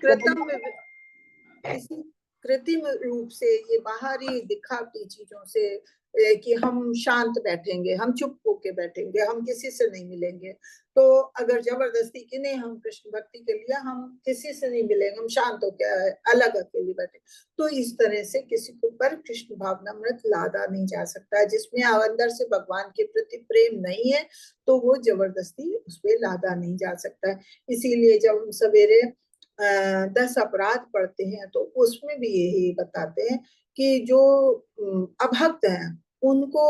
कृत्रिम रूप से, ये बाहरी दिखावटी चीजों से कि हम शांत बैठेंगे, हम चुप होके बैठेंगे, हम किसी से नहीं मिलेंगे, तो अगर जबरदस्ती कि नहीं हम कृष्ण भक्ति के लिए हम किसी से नहीं मिलेंगे, हम शांत होकर अलग अकेले बैठे, तो इस तरह से किसी के ऊपर कृष्ण भावनामृत लादा नहीं जा सकता। जिसमें अंदर से भगवान के प्रति प्रेम नहीं है तो वो जबरदस्ती उस पर लादा नहीं जा सकता। इसीलिए जब हम सवेरे 10 अपराध पढ़ते हैं तो उसमें भी यही बताते हैं कि जो अभक्त हैं उनको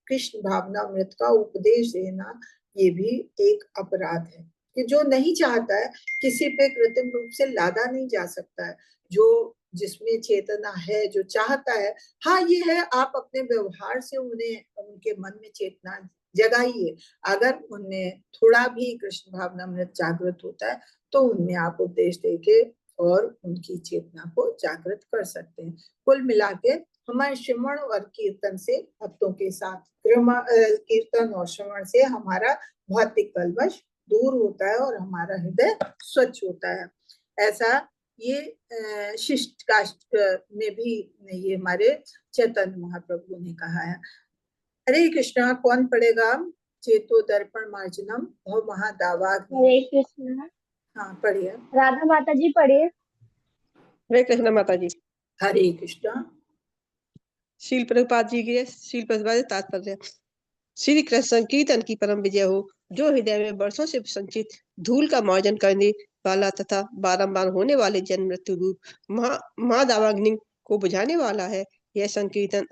कृष्ण भावनामृत का उपदेश देना ये भी एक अपराध है। कि जो नहीं चाहता है किसी पे कृत्रिम रूप से लादा नहीं जा सकता है। जो जिसमें चेतना है, जो चाहता है, हाँ ये है, आप अपने व्यवहार से उन्हें उनके मन में चेतना जगाइए। अगर उनमें थोड़ा भी कृष्ण भावनामृत जागृत होता है तो उनमें आप उपदेश देके और उनकी चेतना को जागृत कर सकते हैं। कुल मिला के हमारे श्रवण और कीर्तन से, भक्तों के साथ कीर्तन और श्रवण से हमारा भौतिक कलवश दूर होता है और हमारा हृदय स्वच्छ होता है। ऐसा ये शिष्ट काष्ट में भी ये हमारे चैतन्य महाप्रभु ने कहा है। हरे कृष्णा। कौन पढ़ेगा? चेतो दर्पण मार्जनम भव महादावा। हरे कृष्णा। हाँ पढ़िए। राधा माता जी पढ़िए। हरे कृष्ण माता जी। हरे कृष्णा। शील प्रभुपाद जी के शील प्रभुपाद तात्पर्य। श्री कृष्ण संकीर्तन की परम विजय हो, जो हृदय में वर्षों से संचित धूल का मार्जन करने वाला तथा बारंबार होने वाले जन्म मृत्यु रूप महादावाग्नि को बुझाने वाला है। यह संकीर्तन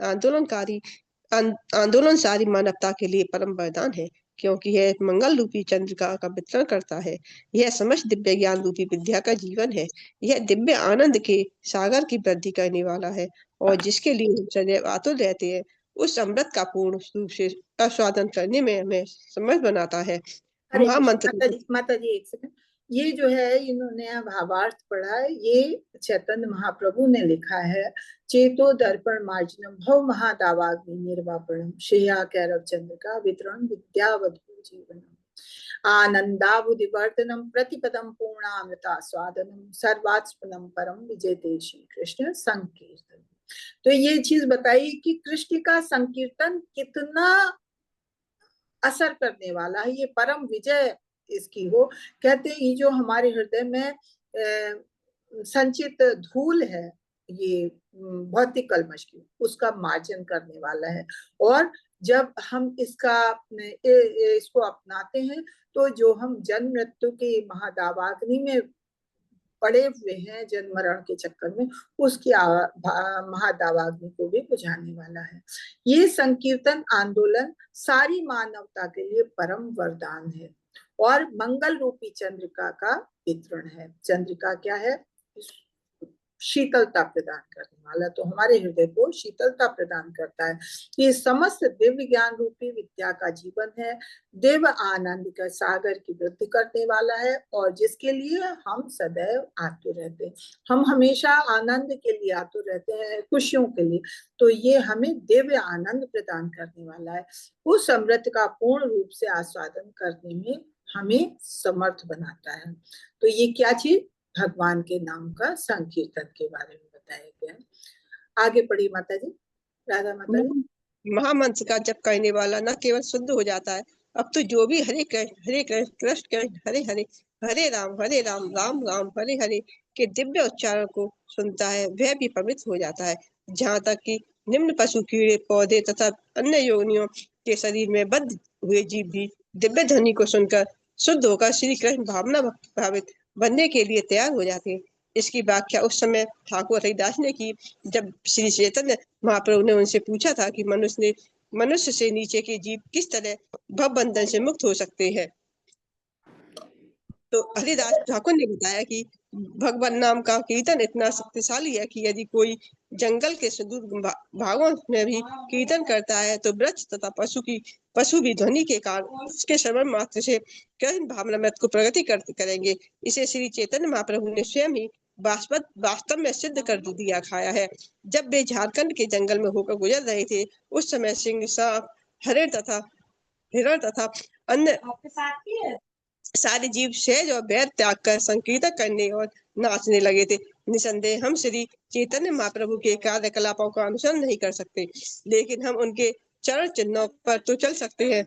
आंदोलन सारी मानवता के लिए परम वरदान है, क्योंकि यह मंगल रूपी चंद्रिका का वितरण करता है। यह समस्त दिव्य ज्ञान रूपी विद्या का जीवन है। यह दिव्य आनंद के सागर की वृद्धि करने वाला है, और जिसके लिए हम सदैव आतुर रहते हैं, उस अमृत का पूर्ण रूप से आस्वादन करने में हमें समर्थ बनाता है। हरे महामंत्र। माता जी एक सेकंड। ये जो है इन्होंने भावार्थ पढ़ा है, ये चैतन्य महाप्रभु ने लिखा है। चेतो दर्पण मार्जनम भव महादावाग्नि निर्वापणम श्रेया कैरव चंद्र का वितरण विद्यावधु जीवनम आनंदाबुधिवर्धनम प्रतिपदम पूर्णामृता स्वादनम सर्वात्मनम परम विजयते श्री कृष्ण संकीर्तन। तो ये चीज बताई कि कृष्ण का संकीर्तन कितना असर करने वाला है, ये परम विजय इसकी हो। कहते हैं ये जो हमारे हृदय में संचित धूल है, ये भौतिक कलमश की, उसका मार्जन करने वाला है। और जब हम इसको अपनाते हैं तो जो हम जन्म मृत्यु के महादावाग्नि में पड़े हुए हैं, जन्म मरण के चक्कर में, उसकी महादावाग्नि को भी बुझाने वाला है। ये संकीर्तन आंदोलन सारी मानवता के लिए परम वरदान है और मंगल रूपी चंद्रिका का वितरण है। चंद्रिका क्या है? शीतलता प्रदान करने वाला, तो हमारे हृदय को शीतलता प्रदान करता है। ये समस्त दिव्य ज्ञान रूपी विद्या का जीवन है, देव आनंद का सागर की वृद्धि करने वाला है, और जिसके लिए हम सदैव आतुर रहते हैं। हम हमेशा आनंद के लिए आतुर रहते हैं, खुशियों के लिए, तो ये हमें दिव्य आनंद प्रदान करने वाला है। उस अमृत का पूर्ण रूप से आस्वादन करने में हमें समर्थ बनाता है। तो ये क्या चीज? भगवान के नाम का संकीर्तन के बारे में बताया गया। आगे पढ़ी माता जी। राधा माता जी। महामंत्र का जप करने वाला न केवल शुद्ध हो जाता है, अब तो जो भी हरे कृष्ण कृष्ण हरे हरे हरे राम राम राम हरे हरे के दिव्य उच्चारण को सुनता है, वह भी पवित्र हो जाता है। जहाँ तक कि निम्न पशु, कीड़े, पौधे तथा अन्य योनियों के शरीर में बद्ध हुए जीव भी दिव्य ध्वनि को सुनकर शुद्ध होकर श्री कृष्ण भावना भावित बनने के लिए तैयार हो जाते हैं। इसकी व्याख्या उस समय ठाकुर हरिदास ने की, जब श्री चैतन्य महाप्रभु ने उनसे पूछा था कि मनुष्य से नीचे के जीव किस तरह भव बंधन से मुक्त हो सकते हैं। तो हरिदास ठाकुर ने बताया कि भगवान नाम का कीर्तन इतना शक्तिशाली है कि यदि कोई जंगल के सुदूर भागों में भी कीर्तन करता है तो वृक्ष तथा पशु भी ध्वनि के कारण उसके श्रवण मात्र से कृष्ण भावनामृत को प्रगति करेंगे। इसे श्री चैतन्य महाप्रभु ने स्वयं ही वास्तव में सिद्ध कर दिया खाया है। जब वे झारखंड के जंगल में होकर गुजर रहे थे, उस समय सिंह, सांप, हिरण तथा अन्य सारे जीव सहज और भय त्याग कर संकीर्तन करने और नाचने लगे थे। निसंदेह हम श्री चैतन्य महाप्रभु के कार्यकलापों का अनुसरण नहीं कर सकते, लेकिन हम उनके चरण चिन्हों पर तो चल सकते हैं।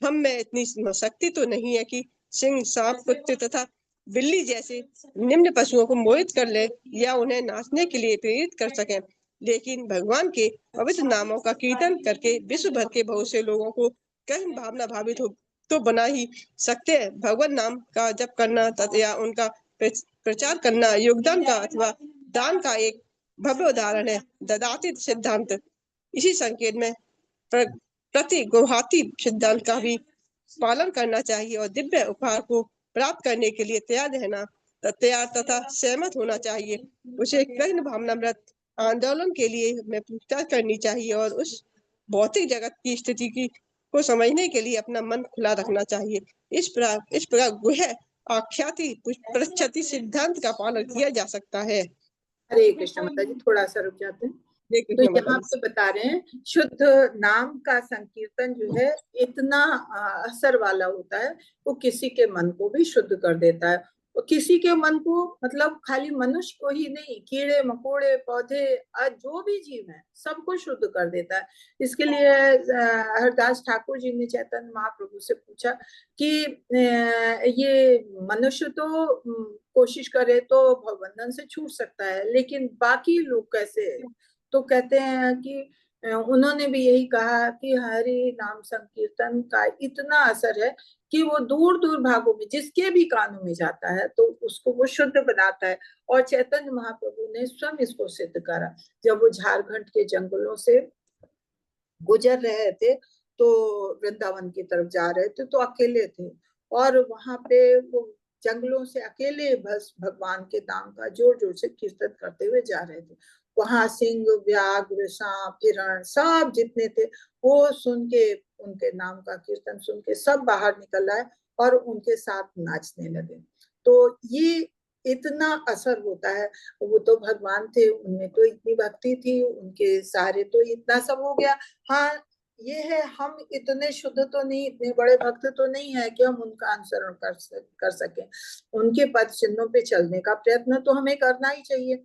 हम में इतनी शक्ति तो नहीं है कि सिंह, सांप, कुत्ते तथा बिल्ली जैसे निम्न पशुओं को मोहित कर ले या उन्हें नाचने के लिए प्रेरित कर सकें, लेकिन भगवान के पवित्र नामों का कीर्तन करके विश्व भर के बहुत से लोगों को कृष्ण भावना भावित हो तो बना ही सकते हैं। भगवान नाम का जप करना या उनका प्रचार करना योगदान का अथवा दान का एक भव्य उदाहरण है। ददाति सिद्धांत इसी संकेत में प्रति गुवाहाटी सिद्धांत का भी पालन करना चाहिए और दिव्य उपहार को प्राप्त करने के लिए तैयार रहना तैयार तथा सहमत होना चाहिए। उसे कृष्ण भावनामृत आंदोलन के लिए में पूछताछ करनी चाहिए और उस भौतिक जगत की स्थिति की को समझने के लिए अपना मन खुला रखना चाहिए। इस प्रकार गुह्य आख्याति पृच्छति सिद्धांत का पालन किया जा सकता है। हरे कृष्ण माता जी, थोड़ा सा रुक जाते हैं। तो यहाँ पे बता रहे हैं शुद्ध नाम का संकीर्तन जो है इतना असर वाला होता है, वो किसी के मन को भी शुद्ध कर देता है। और किसी के मन को मतलब खाली मनुष्य को ही नहीं, कीड़े मकोड़े पौधे जो भी जीव है सबको शुद्ध कर देता है। इसके लिए हरदास ठाकुर जी ने चैतन्य महाप्रभु से पूछा कि ये मनुष्य तो कोशिश करे तो भवबंधन से छूट सकता है, लेकिन बाकी लोग कैसे? तो कहते हैं कि उन्होंने भी यही कहा कि हरि नाम संकीर्तन का इतना असर है कि वो दूर दूर भागों में जिसके भी कानों में जाता है तो उसको वो शुद्ध बनाता है। और चैतन्य महाप्रभु ने स्वयं इसको सिद्ध करा। जब वो झारखंड के जंगलों से गुजर रहे थे तो वृंदावन की तरफ जा रहे थे, तो अकेले थे और वहां पे वो जंगलों से अकेले बस भगवान के नाम का जोर जोर से कीर्तन करते हुए जा रहे थे। वहां सिंह व्याघ्र सांप हिरण सब जितने थे वो सुन के, उनके नाम का कीर्तन सुन के सब बाहर निकल आए और उनके साथ नाचने लगे। तो ये इतना असर होता है। वो तो भगवान थे, उनमें तो इतनी भक्ति थी, उनके सारे तो इतना सब हो गया। हाँ ये है, हम इतने शुद्ध तो नहीं, इतने बड़े भक्त तो नहीं है कि हम उनका अनुसरण कर सकें। उनके पद चिन्हों पे चलने का प्रयत्न तो हमें करना ही चाहिए।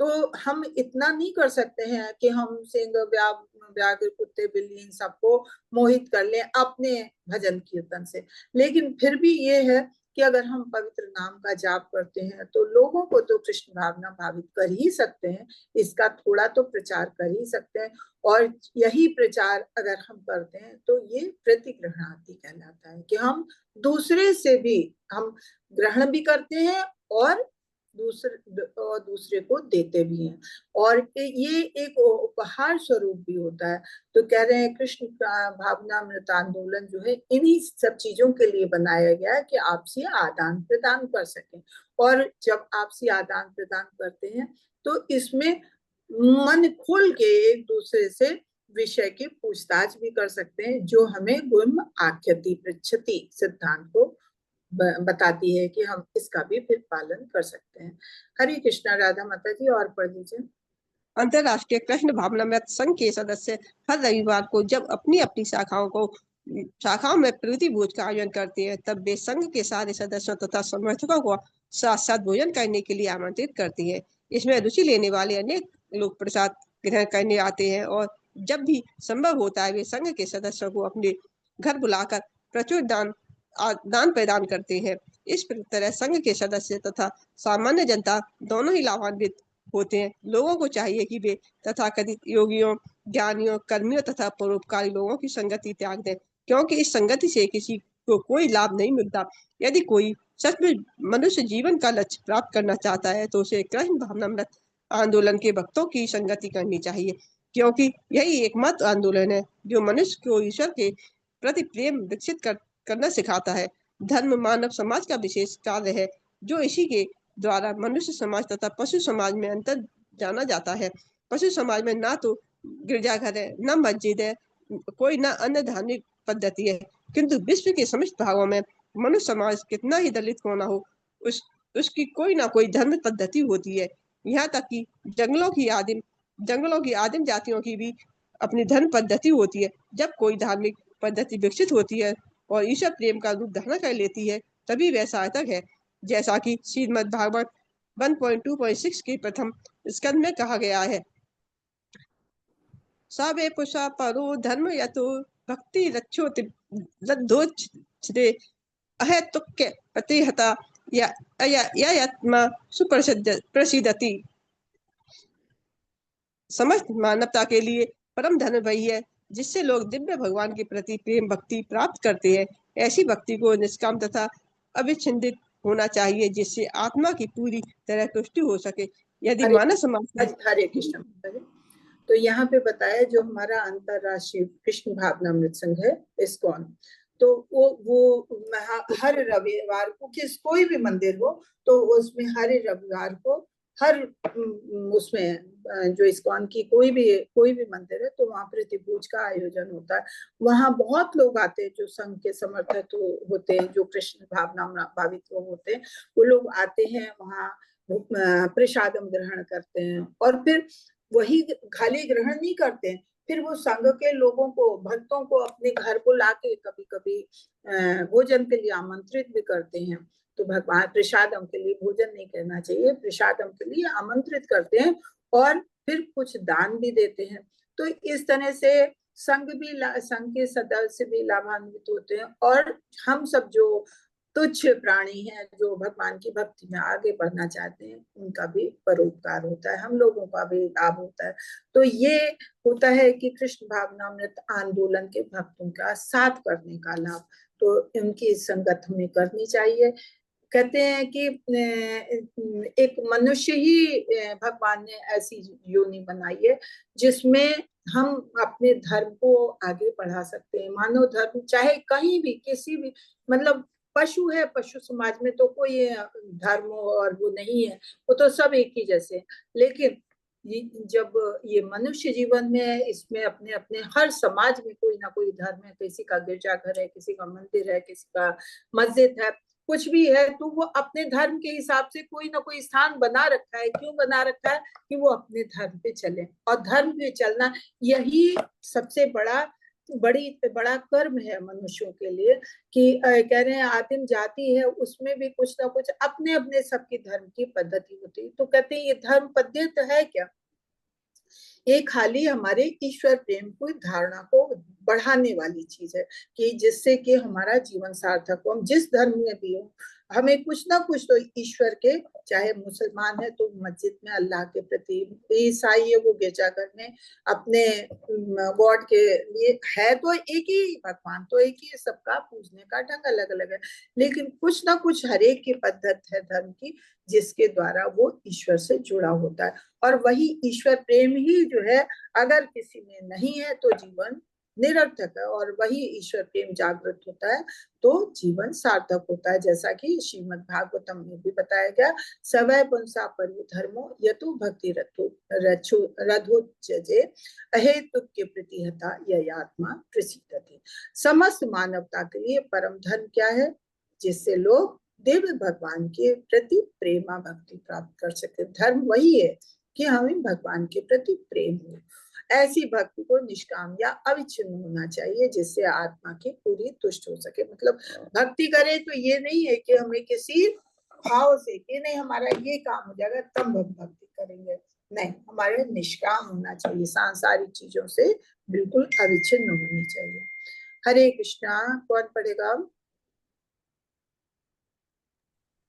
तो हम इतना नहीं कर सकते हैं कि हम सिंह व्याघ्र कुत्ते बिल्ली इन सबको मोहित कर लें अपने भजन कीर्तन से। लेकिन फिर भी ये है कि अगर हम पवित्र नाम का जाप करते हैं तो लोगों को तो कृष्ण भावना भावित कर ही सकते हैं, इसका थोड़ा तो प्रचार कर ही सकते हैं। और यही प्रचार अगर हम करते हैं तो ये प्रतिग्रहणाति कहलाता है कि हम दूसरे से भी हम ग्रहण भी करते हैं और दूसरे को देते भी हैं। और ये एक उपहार स्वरूप भी होता है। तो कह रहे हैं कृष्ण भावनामृत आंदोलन जो है इन्हीं सब चीजों के लिए बनाया गया है कि आपसी आदान प्रदान कर सकें। और जब आपसी आदान प्रदान करते हैं तो इसमें मन खोल के एक दूसरे से विषय की पूछताछ भी कर सकते हैं, जो हमें गुम आख्यति पृच्छति सिद्धांत को बताती है कि हम इसका भी फिर पालन कर सकते हैं। हरे कृष्णा। राधा माता जी और पढ़ लीजिए। अंतरराष्ट्रीय कृष्ण भावनामृत संघ के सदस्य हर रविवार को जब अपनी अपनी शाखाओं में प्रवृत्ति भोज का आयोजन करते हैं, तब वे संघ के सारे सदस्यों तथा समर्थकों को साथ साथ भोजन करने के लिए आमंत्रित करते हैं। इसमें रुचि लेने वाले अनेक लोग प्रसाद ग्रहण करने आते हैं और जब भी संभव होता है वे संघ के सदस्यों को अपने घर बुलाकर प्रचुर दान प्रदान करते हैं। इस तरह संघ के सदस्य तथा सामान्य जनता दोनों ही लाभान्वित होते हैं। लोगों को चाहिए कि वे तथाकथित योगियों, ज्ञानियों, कर्मियों तथा परोपकारी लोगों की संगति त्याग दें, क्योंकि इस संगति से किसी को कोई लाभ नहीं मिलता। यदि कोई सचमुच मनुष्य जीवन का लक्ष्य प्राप्त करना चाहता है तो उसे कृष्ण भावनामृत आंदोलन के भक्तों की संगति करनी चाहिए, क्योंकि यही एकमात्र आंदोलन है जो मनुष्य को ईश्वर के प्रति प्रेम विकसित करना सिखाता है। धर्म मानव समाज का विशेष कार्य है जो इसी के द्वारा मनुष्य समाज तथा पशु समाज में अंतर जाना जाता है। पशु समाज में ना तो गिरजाघर है, न मस्जिद है, कोई न अन्य धार्मिक पद्धति है, किंतु विश्व के समस्त भागों में मनुष्य समाज कितना ही दलित क्यों ना हो, उसकी कोई ना कोई धर्म पद्धति होती है। यहाँ तक कि जंगलों की आदिम जातियों की भी अपनी धर्म पद्धति होती है। जब कोई धार्मिक पद्धति विकसित होती है और ईश्वर प्रेम का रूप धारण कर लेती है, तभी वह सार्थक है, जैसा कि श्रीमद् भागवत 1.2.6 के प्रथम स्कंद में कहा गया है। सावे पुषा परो धर्म यतो भक्ति रक्षोति लद्धोच्चते अहेतुक्य प्रतिहता यत्मा सुप्रसिद्धति। समस्त मानवता के लिए परम धर्म वही है जिससे लोग दिव्य भगवान के प्रति प्रेम भक्ति प्राप्त करते हैं। ऐसी भक्ति को निष्काम तथा अविच्छिन्नित होना चाहिए, जिससे आत्मा की पूरी तरह तुष्टि हो सके। यदि मानव समाज हरे कृष्ण। तो यहाँ पे बताया जो हमारा अंतरराष्ट्रीय कृष्ण भावनामृत संघ है, इस्कॉन, तो वो हर रविवार को कोई भी मंदिर हो तो उसमें हर रविवार को हर उसमें जो इस्कॉन की कोई भी मंदिर है तो वहां प्रतिभोज का आयोजन होता है। वहां बहुत लोग आते हैं जो संघ के समर्थक होते हैं, जो कृष्ण भावना भावित लोग होते हैं, वो लोग आते हैं वहां प्रसादम ग्रहण करते हैं और फिर वही खाली ग्रहण नहीं करते हैं, फिर वो संघ के लोगों को, भक्तों को अपने घर को लाके कभी कभी भोजन के लिए आमंत्रित भी करते हैं। तो भगवान प्रसादम के लिए भोजन नहीं करना चाहिए, प्रसादम के लिए आमंत्रित करते हैं और फिर कुछ दान भी देते हैं। तो इस तरह से संघ के सदस्य भी लाभान्वित होते हैं और हम सब जो तुच्छ प्राणी हैं, जो भगवान की भक्ति में आगे बढ़ना चाहते हैं, उनका भी परोपकार होता है, हम लोगों का भी लाभ होता है। तो ये होता है कि कृष्ण भावनामृत आंदोलन के भक्तों का साथ करने का लाभ, तो इनकी संगत हमें करनी चाहिए। कहते हैं कि एक मनुष्य ही भगवान ने ऐसी योनि बनाई है जिसमें हम अपने धर्म को आगे बढ़ा सकते हैं। मानव धर्म चाहे कहीं भी किसी भी, मतलब पशु है, पशु समाज में तो कोई धर्म और वो नहीं है, वो तो सब एक ही जैसे। लेकिन जब ये मनुष्य जीवन में, इसमें अपने अपने हर समाज में कोई ना कोई धर्म है, किसी का गिरजाघर है, किसी का मंदिर है, किसी का मस्जिद है, कुछ भी है, तो वो अपने धर्म के हिसाब से कोई ना कोई स्थान बना रखा है। क्यों बना रखा है? कि वो अपने धर्म पे चले, और धर्म पे चलना यही सबसे बड़ा कर्म है मनुष्यों के लिए। कि कह रहे हैं आदिम जाति है, उसमें भी कुछ ना कुछ अपने अपने सबकी धर्म की पद्धति होती है। तो कहते हैं ये धर्म पद्धति है क्या? ये खाली हमारे ईश्वर प्रेम को, धारणा को बढ़ाने वाली चीज है कि जिससे कि हमारा जीवन सार्थक हो। हम जिस धर्म में भी हो, हमें कुछ ना कुछ तो ईश्वर के, चाहे मुसलमान है तो मस्जिद में अल्लाह के प्रति, ईसाई है वो गिरजाघर में अपने गॉड के लिए है, तो एक ही भगवान, तो एक ही, सबका पूजने का ढंग अलग अलग है, लेकिन कुछ ना कुछ हरेक की पद्धति है धर्म की जिसके द्वारा वो ईश्वर से जुड़ा होता है। और वही ईश्वर प्रेम ही जो है, अगर किसी में नहीं है तो जीवन निरर्थक है, और वही ईश्वर प्रेम जागृत होता है तो जीवन सार्थक होता है। जैसा कि श्रीमद् भागवतम में भी बताया गया, सवै पुंसा परु धर्मो यतो भक्ति रथोच्चजे अहेतुक के प्रति हता ययात्मा प्रसीदति। समस्त मानवता के लिए परम धर्म क्या है? जिससे लोग देव भगवान के प्रति प्रेमा भक्ति प्राप्त कर सके। धर्म वही है कि हमें भगवान के प्रति प्रेम हो। ऐसी भक्ति को निष्काम या अविच्छिन्न होना चाहिए जिससे आत्मा की पूरी तुष्ट हो सके। मतलब भक्ति करें तो ये नहीं है कि हमें किसी भाव से कि नहीं हमारा ये काम हो जाएगा तब हम भक्ति करेंगे, नहीं, हमारे निष्काम होना चाहिए, सांसारिक चीजों से बिल्कुल अविच्छिन्न होनी चाहिए। हरे कृष्णा। कौन पढ़ेगा?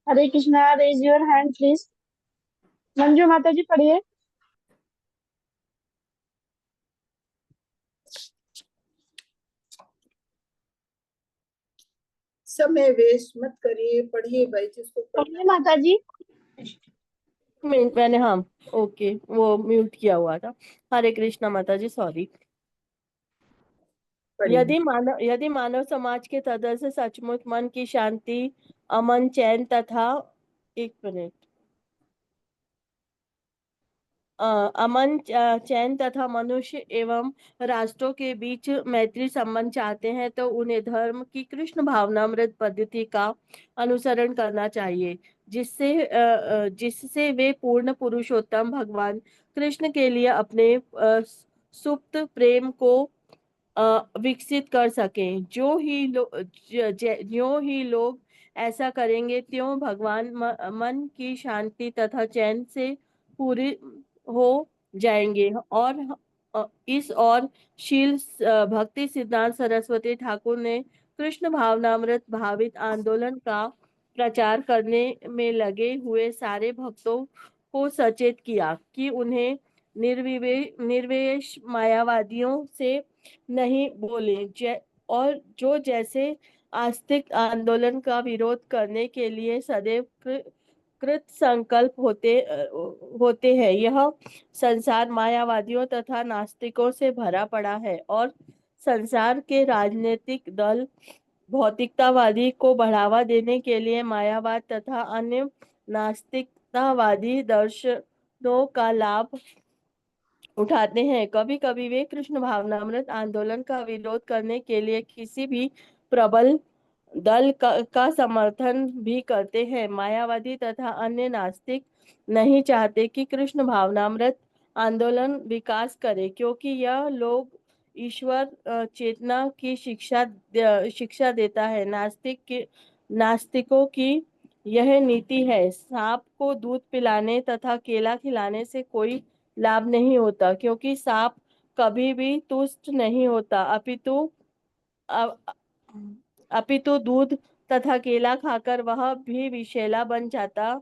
Hare Krishna, raise your hand please. Manju माता जी पढ़िए। समय वेस्ट मत करिए, पढ़िए भाई, जिसको पढ़िए माता जी। मैंने, हाँ, ओके, वो म्यूट किया हुआ था। हरे कृष्णा माता जी, सॉरी। यदि मानव समाज के सदस्य सचमुच मन की शांति, अमन, चैन तथा, एक मिनट, अमन, चैन तथा मनुष्य एवं राष्ट्रों के बीच मैत्री संबंध चाहते हैं तो उन्हें धर्म की कृष्ण भावनामृत पद्धति का अनुसरण करना चाहिए, जिससे वे पूर्ण पुरुषोत्तम भगवान कृष्ण के लिए अपने सुप्त प्रेम को विकसित कर सकें। जो ही लोग ऐसा करेंगे त्यों भगवान मन की शांति तथा चैन से पूरी हो जाएंगे। और इस और शील भक्ति सिद्धांत सरस्वती ठाकुर ने कृष्ण भावनामृत भावित आंदोलन का प्रचार करने में लगे हुए सारे भक्तों को सचेत किया कि उन्हें निर्वेश मायावादियों से नहीं बोले, और जो जैसे आस्तिक आंदोलन का विरोध करने के लिए सदैव कृत संकल्प होते हैं। यह संसार मायावादियों तथा नास्तिकों से भरा पड़ा है और संसार के राजनीतिक दल भौतिकतावादी को बढ़ावा देने के लिए मायावाद तथा अन्य नास्तिकतावादी दर्शनों का लाभ उठाते हैं। कभी कभी वे कृष्ण भावनामृत आंदोलन का विरोध करने के लिए किसी भी प्रबल दल का समर्थन भी करते हैं। मायावादी तथा अन्य नास्तिक नहीं चाहते कि कृष्ण भावनामृत आंदोलन विकास करे, क्योंकि यह लोग ईश्वर चेतना की शिक्षा देता है। नास्तिकों की यह नीति है, सांप को दूध पिलाने तथा केला खिलाने से कोई लाभ नहीं होता, क्योंकि सांप कभी भी तुष्ट नहीं होता, अपितु दूध तथा केला खाकर वह भी विषैला बन जाता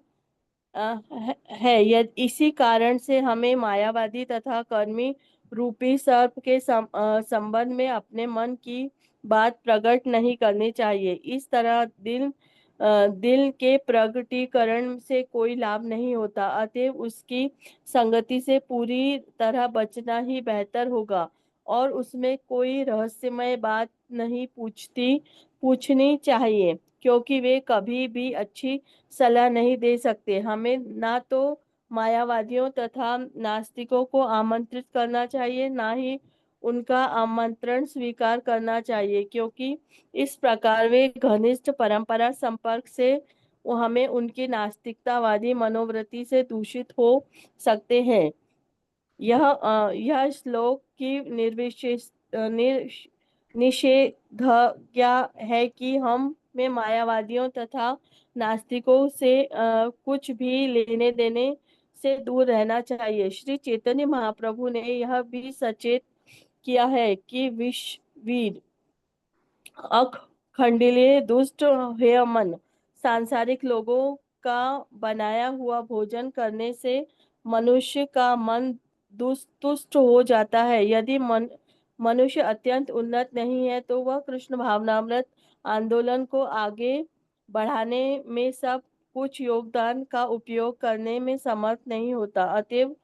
है। इसी कारण से हमें मायावादी तथा कर्मी रूपी सर्प के संबंध में अपने मन की बात प्रकट नहीं करनी चाहिए। इस तरह दिल के प्रगटीकरण से कोई लाभ नहीं होता, अतएव उसकी संगति से पूरी तरह बचना ही बेहतर होगा और उसमें कोई रहस्यमय बात नहीं पूछनी चाहिए, क्योंकि वे कभी भी अच्छी सलाह नहीं दे सकते। हमें ना तो मायावादियों तथा नास्तिकों को आमंत्रित करना चाहिए, ना ही उनका आमंत्रण स्वीकार करना चाहिए, क्योंकि इस प्रकार वे घनिष्ठ परंपरा संपर्क से हमें उनकी नास्तिकतावादी मनोवृत्ति से दूषित हो सकते हैं। यह श्लोक की निषेधाज्ञा है कि हम में मायावादियों तथा नास्तिकों से कुछ भी लेने देने से दूर रहना चाहिए। श्री चैतन्य महाप्रभु ने यह भी सचेत किया है कि विषवीर अखंडिले दुष्ट है मन। सांसारिक लोगों का बनाया हुआ भोजन करने से मनुष्य का मन तुष्ट हो जाता है। यदि मनुष्य अत्यंत उन्नत नहीं है तो वह कृष्ण भावनामृत आंदोलन को आगे बढ़ाने में सब कुछ योगदान का उपयोग करने में समर्थ नहीं होता। अतएव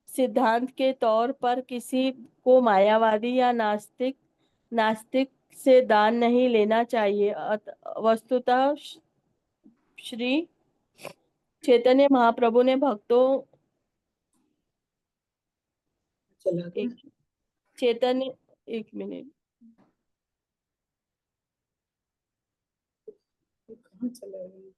सिद्धांत के तौर पर किसी को मायावादी या नास्तिक से दान नहीं लेना चाहिए। वस्तुतः श्री चैतन्य महाप्रभु ने भक्तों चला गया। चैतन्य एक मिनट कहाँ चला गया?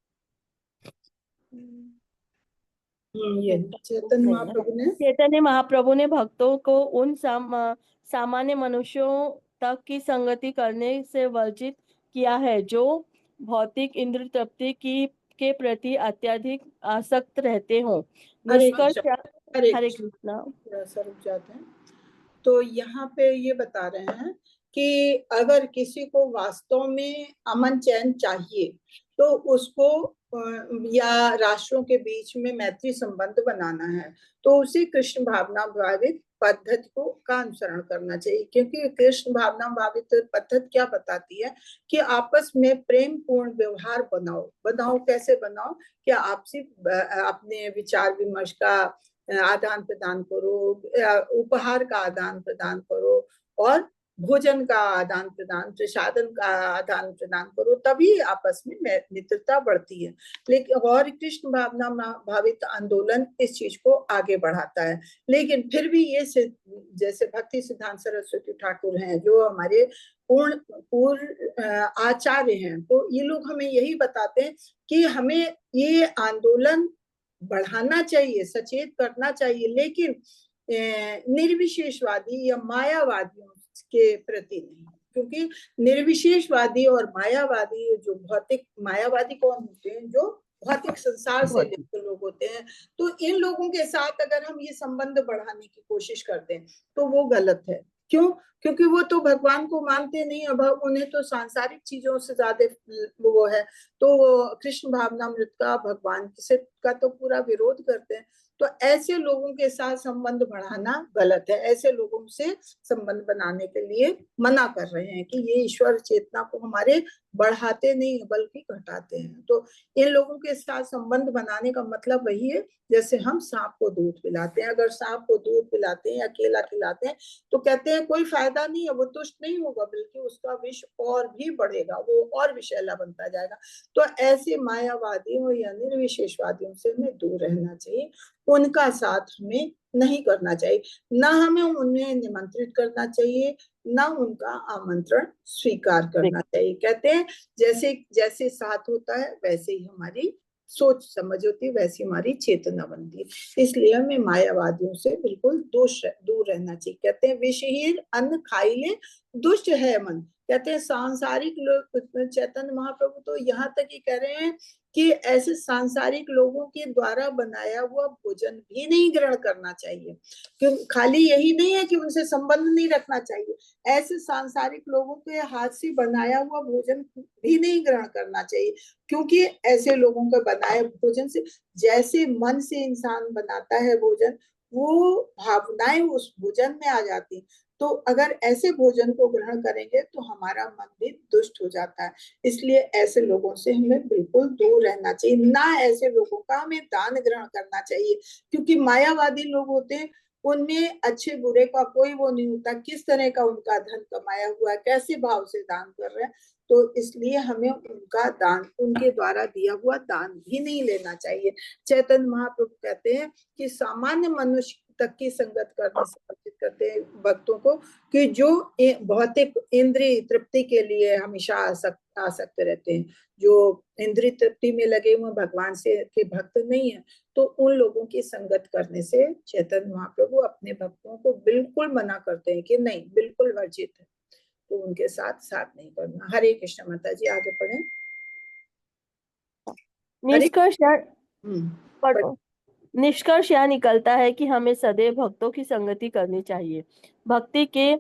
ये चैतन्य महाप्रभु ने भक्तों को उन सामान्य मनुष्यों तक की संगति करने से वर्जित किया है जो भौतिक इंद्र तृप्ति के प्रति अत्यधिक आसक्त रहते हो। निष्कर्ष हरे कृष्णा। रुक जाते हैं। तो यहाँ पे ये बता रहे हैं कि अगर किसी को वास्तव में अमन चैन चाहिए तो उसको या राष्ट्रों के बीच में मैत्री संबंध बनाना है तो उसे कृष्ण भावना भावित पद्धति का अनुसरण करना चाहिए, क्योंकि कृष्ण भावना भावित पद्धति क्या बताती है कि आपस में प्रेम पूर्ण व्यवहार बनाओ। कैसे बनाओ कि आपसी अपने विचार विमर्श का आदान प्रदान करो, उपहार का आदान प्रदान करो और भोजन का आदान प्रदान, प्रसादन का आदान प्रदान करो, तभी आपस में मित्रता बढ़ती है। लेकिन और कृष्ण भावना भावित आंदोलन इस चीज को आगे बढ़ाता है। लेकिन फिर भी ये जैसे भक्ति सिद्धांत सरस्वती ठाकुर हैं जो हमारे पूर्ण आचार्य हैं, तो ये लोग हमें यही बताते हैं कि हमें ये आंदोलन बढ़ाना चाहिए, सचेत करना चाहिए, लेकिन निर्विशेषवादी या मायावादियों के प्रति नहीं, क्योंकि निर्विशेषवादी और मायावादी जो भौतिक मायावादी कौन होते हैं? जो भौतिक संसार से लिप्त लोग होते हैं। तो इन लोगों के साथ अगर हम ये संबंध बढ़ाने की कोशिश करते हैं तो वो गलत है। क्यों? क्योंकि वो तो भगवान को मानते नहीं, अब उन्हें तो सांसारिक चीजों से ज्यादा वो है, तो कृष्ण भावनामृत का भगवान से का तो पूरा विरोध करते हैं। तो ऐसे लोगों के साथ संबंध बढ़ाना गलत है। ऐसे लोगों से संबंध बनाने के लिए मना कर रहे हैं कि ये ईश्वर चेतना को हमारे बढ़ाते नहीं बल्कि घटाते हैं। तो इन लोगों के साथ संबंध बनाने का मतलब वही है जैसे हम सांप को दूध पिलाते हैं। अगर सांप को दूध पिलाते हैं या केला खिलाते हैं तो कहते हैं कोई फायदा ज्यादा नहीं है, वो तुष्ट नहीं होगा, बल्कि उसका विष और भी बढ़ेगा, वो और विषैला बनता जाएगा। तो ऐसे मायावादियों या निर्विशेषवादियों से हमें दूर रहना चाहिए, उनका साथ हमें नहीं करना चाहिए, ना हमें उन्हें निमंत्रित करना चाहिए, ना उनका आमंत्रण स्वीकार करना चाहिए। कहते हैं जैसे जैसे साथ होता है वैसे ही हमारी सोच समझ होती है, वैसी हमारी चेतना बनती है। इसलिए हमें मायावादियों से बिल्कुल दूर रहना चाहिए। कहते हैं विषहीन अन्न खाई ले दुष्ट है मन। कहते हैं सांसारिक लोग, चैतन्य महाप्रभु तो यहाँ तक ही कह रहे हैं कि ऐसे सांसारिक लोगों के द्वारा बनाया हुआ भोजन भी नहीं ग्रहण करना चाहिए। क्यों? खाली यही नहीं है कि उनसे संबंध नहीं रखना चाहिए, ऐसे सांसारिक लोगों के हाथ से बनाया हुआ भोजन भी नहीं ग्रहण करना चाहिए, क्योंकि ऐसे लोगों के बनाए भोजन से, जैसे मन से इंसान बनाता है भोजन, वो भावनाएं उस भोजन में आ जाती। तो अगर ऐसे भोजन को ग्रहण करेंगे तो हमारा मन भी दुष्ट हो जाता है। इसलिए ऐसे लोगों से हमें बिल्कुल दूर रहना चाहिए, ना ऐसे लोगों का हमें दान ग्रहण करना चाहिए, क्योंकि मायावादी लोग होते हैं, उनमें अच्छे बुरे का कोई वो नहीं होता, किस तरह का उनका धन कमाया हुआ है, कैसे भाव से दान कर रहे हैं। तो इसलिए हमें उनका दान, उनके द्वारा दिया हुआ दान भी नहीं लेना चाहिए। चैतन्य महाप्रभु कहते हैं कि सामान्य मनुष्य तक की संगत करने से वर्जित करते हैं भक्तों को, कि जो भौतिक इंद्रिय तृप्ति के लिए हमेशा आसक्त रहते हैं, जो इंद्रिय तृप्ति में लगे हुए भगवान से के भक्त नहीं है, तो उन लोगों की संगत करने से चैतन्य महाप्रभु अपने भक्तों को बिल्कुल मना करते हैं कि नहीं, बिल्कुल वर्जित है, तो उनके साथ नहीं करना। हरे कृष्ण। माता जी आगे पढ़ें। निष्कर्ष यह निकलता है कि हमें सदैव भक्तों की संगति करनी चाहिए, भक्ति के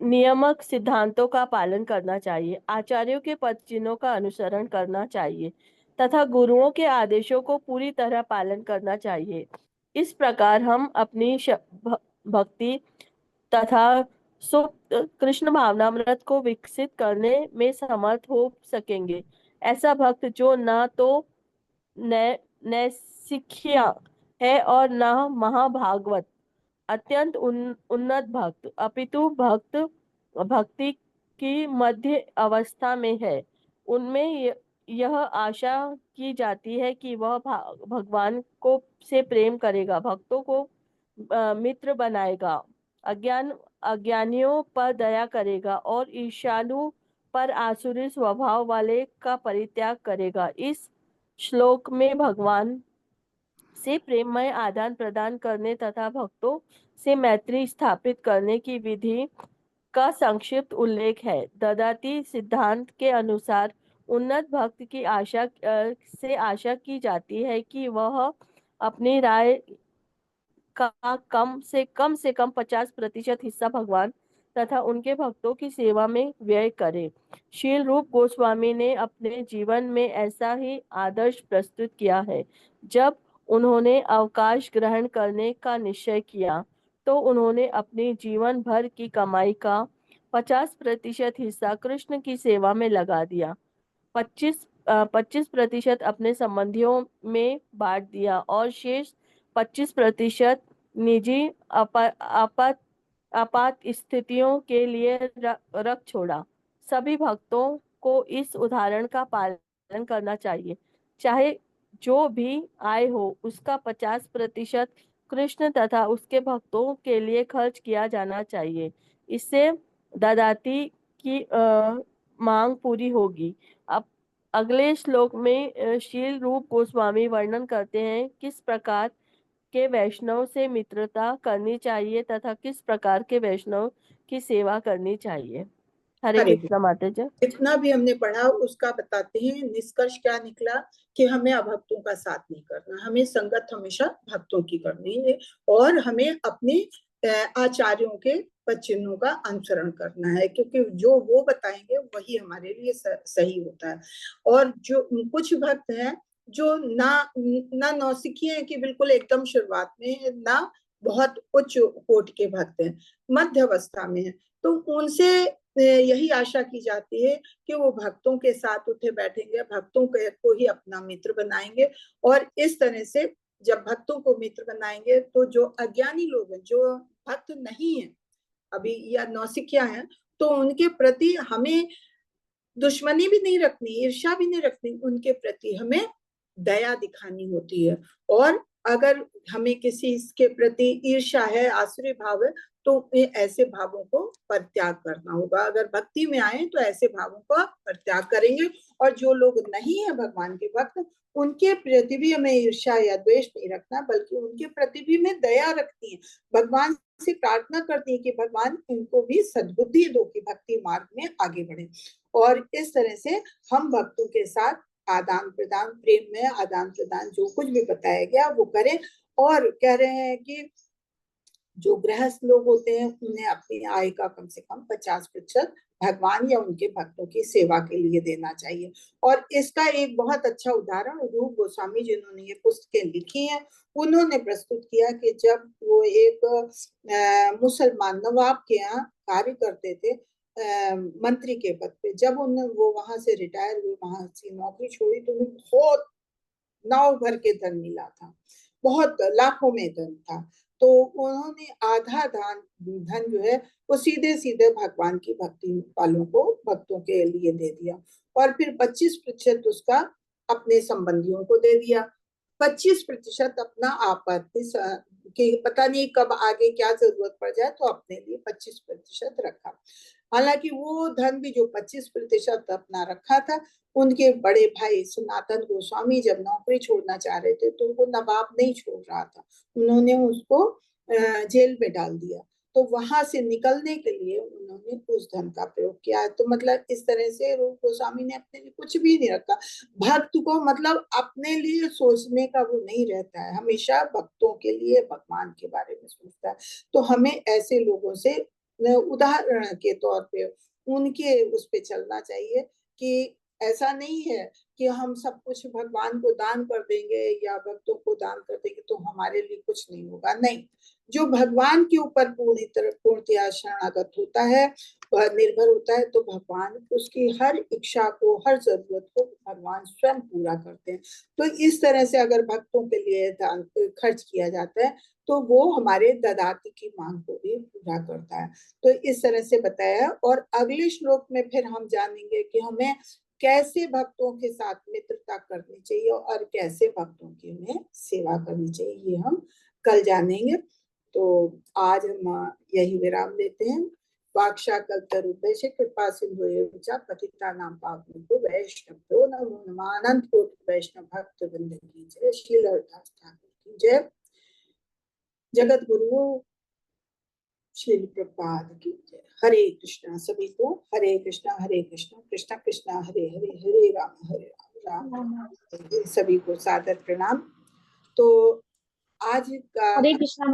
नियामक सिद्धांतों का पालन करना चाहिए, आचार्यों के पद चिन्हों का अनुसरण करना चाहिए तथा गुरुओं के आदेशों को पूरी तरह पालन करना चाहिए। इस प्रकार हम अपनी भक्ति तथा सुप्त कृष्ण भावनामृत को विकसित करने में समर्थ हो सकेंगे। ऐसा भक्त जो न तो नैसिखिया है और न महाभागवत अत्यंत उन्नत भक्त, अपितु भक्ति की मध्य अवस्था में है, उनमें यह आशा की जाती है कि वह भगवान को से प्रेम करेगा, भक्तों को मित्र बनाएगा, अज्ञानियों पर दया करेगा और ईर्ष्यालु पर आसुरी स्वभाव वाले का परित्याग करेगा। इस श्लोक में भगवान से प्रेममय आदान प्रदान करने तथा भक्तों से मैत्री स्थापित करने की विधि का संक्षिप्त उल्लेख है। ददाती सिद्धांत के अनुसार उन्नत भक्त की आशा की जाती है कि वह अपनी राय का कम से कम 50% हिस्सा भगवान तथा उनके भक्तों की सेवा में व्यय करे। श्रील रूप गोस्वामी ने अपने जीवन में ऐसा ही आदर्श प्रस्तुत किया है। जब उन्होंने अवकाश ग्रहण करने का निश्चय किया तो उन्होंने अपनी जीवन भर की कमाई का 50% हिस्सा कृष्ण की सेवा में लगा दिया, 25% अपने संबंधियों में बांट दिया और शेष 25% निजी आपात स्थितियों के लिए रख छोड़ा। सभी भक्तों को इस उदाहरण का पालन करना चाहिए। चाहे जो भी आय हो उसका 50% कृष्ण तथा उसके भक्तों के लिए खर्च किया जाना चाहिए। इससे ददाती की मांग पूरी होगी। अब अगले श्लोक में श्रील रूप गोस्वामी वर्णन करते हैं किस प्रकार के वैष्णव से मित्रता करनी चाहिए तथा किस प्रकार के वैष्णव की सेवा करनी चाहिए। हरे कृष्ण माता जी। जितना भी हमने पढ़ा उसका बताते हैं, निष्कर्ष क्या निकला कि हमें अभक्तों का साथ नहीं करना, हमें संगत हमेशा भक्तों की करनी है और हमें अपने आचार्यों के पद-चिन्हों का अनुसरण करना है, क्योंकि जो वो बताएंगे वही हमारे लिए सही होता है। और जो कुछ भक्त हैं जो ना नौसिखिए हैं कि बिल्कुल एकदम शुरुआत में, ना बहुत उच्च कोट के भक्त हैं, मध्य अवस्था में है, तो उनसे यही आशा की जाती है कि वो भक्तों के साथ उठे बैठेंगे, भक्तों को ही अपना मित्र बनाएंगे। और इस तरह से जब भक्तों को मित्र बनाएंगे तो जो अज्ञानी लोग हैं, जो भक्त नहीं है, अभी या नौसिखिया हैं, तो उनके प्रति हमें दुश्मनी भी नहीं रखनी, ईर्ष्या भी नहीं रखनी, उनके प्रति हमें दया दिखानी होती है। और अगर हमें किसी के प्रति ईर्ष्या है, आसुरी भाव है, तो ऐसे भावों को परित्याग करना होगा। अगर भक्ति में आए तो ऐसे भावों का परित्याग करेंगे। और जो लोग नहीं है भगवान के भक्त, उनके प्रति भी हमें ईर्ष्या या द्वेष नहीं रखना, बल्कि उनके प्रति भी हमें दया रखती है। भगवान से प्रार्थना करती है कि भगवान इनको भी सद्बुद्धि दो कि भक्ति मार्ग में आगे बढ़े। और इस तरह से हम भक्तों के साथ आदान प्रदान, प्रेम में आदान प्रदान, जो कुछ भी बताया गया वो करें। और कह रहे हैं कि जो गृहस्थ लोग होते हैं उन्हें अपनी आय का कम से कम 50% भगवान या उनके भक्तों की सेवा के लिए देना चाहिए। और इसका एक बहुत अच्छा उदाहरण रूप गोस्वामी जिन्होंने ये पुस्तकें लिखी हैं, उन्होंने प्रस्तुत किया कि जब वो एक मुसलमान नवाब के यहाँ कार्य करते थे, मंत्री के पद पे, जब वो वहां से रिटायर हुए, वहां से नौकरी छोड़ी, तो उन्हें बहुत नाव भर के धन मिला था, बहुत लाखों में धन था। तो उन्होंने आधा धन जो है वो सीधे सीधे भगवान की भक्ति वालों को, भक्तों के लिए दे दिया। और फिर 25% उसका अपने संबंधियों को दे दिया, 25% अपना आपात कि पता नहीं कब आगे क्या जरूरत पड़ जाए, तो अपने लिए 25% रखा। हालांकि वो धन भी जो 25% अपना रखा था, उनके बड़े भाई सनातन गोस्वामी जब नौकरी छोड़ना चाह रहे थे, तो वो नवाब नहीं छोड़ रहा था, उन्होंने उसको जेल में डाल दिया। तो वहां से निकलने के लिए उन्होंने उस धन का प्रयोग किया। तो मतलब इस तरह से रूप गोस्वामी ने अपने लिए कुछ भी नहीं रखा। भक्त को मतलब अपने लिए सोचने का वो नहीं रहता है, हमेशा भक्तों के लिए, भगवान के बारे में सोचता है। तो हमें ऐसे लोगों से उदाहरण के तौर पे उनके उस पे चलना चाहिए कि ऐसा नहीं है कि हम सब कुछ भगवान को दान कर देंगे या भक्तों को दान कर देंगे तो हमारे लिए कुछ नहीं होगा। नहीं, जो भगवान के ऊपर पूर्णतया शरणागत होता है, वह निर्भर होता है, तो भगवान उसकी हर इच्छा को, हर जरूरत को भगवान स्वयं पूरा करते हैं। तो इस तरह से अगर भक्तों के लिए दान खर्च किया जाता है, तो वो हमारे ददाती की मांग को भी पूरा करता है। तो इस तरह से बताया। और अगले श्लोक में फिर हम जानेंगे कि हमें कैसे भक्तों के साथ मित्रता करनी चाहिए और कैसे भक्तों की हमें सेवा करनी चाहिए, ये हम कल जानेंगे। तो आज हम यही विराम लेते हैं। वाक्शाकल्पतरुभ्यश्च कृपा सिंधुभ्यश्च पतितानां पावनेभ्यो वैष्णवेभ्यो नमो नमः। अनंत कोटि वैष्णव भक्त वृंद की जय। श्रील हरिदास ठाकुर की जय। जगत गुरु श्रील प्रभुपाद की जय। हरे कृष्णा सभी को। हरे कृष्णा कृष्णा कृष्णा हरे हरे, हरे राम राम राम हरे। सभी को सादर प्रणाम। तो आज का हरे कृष्णा।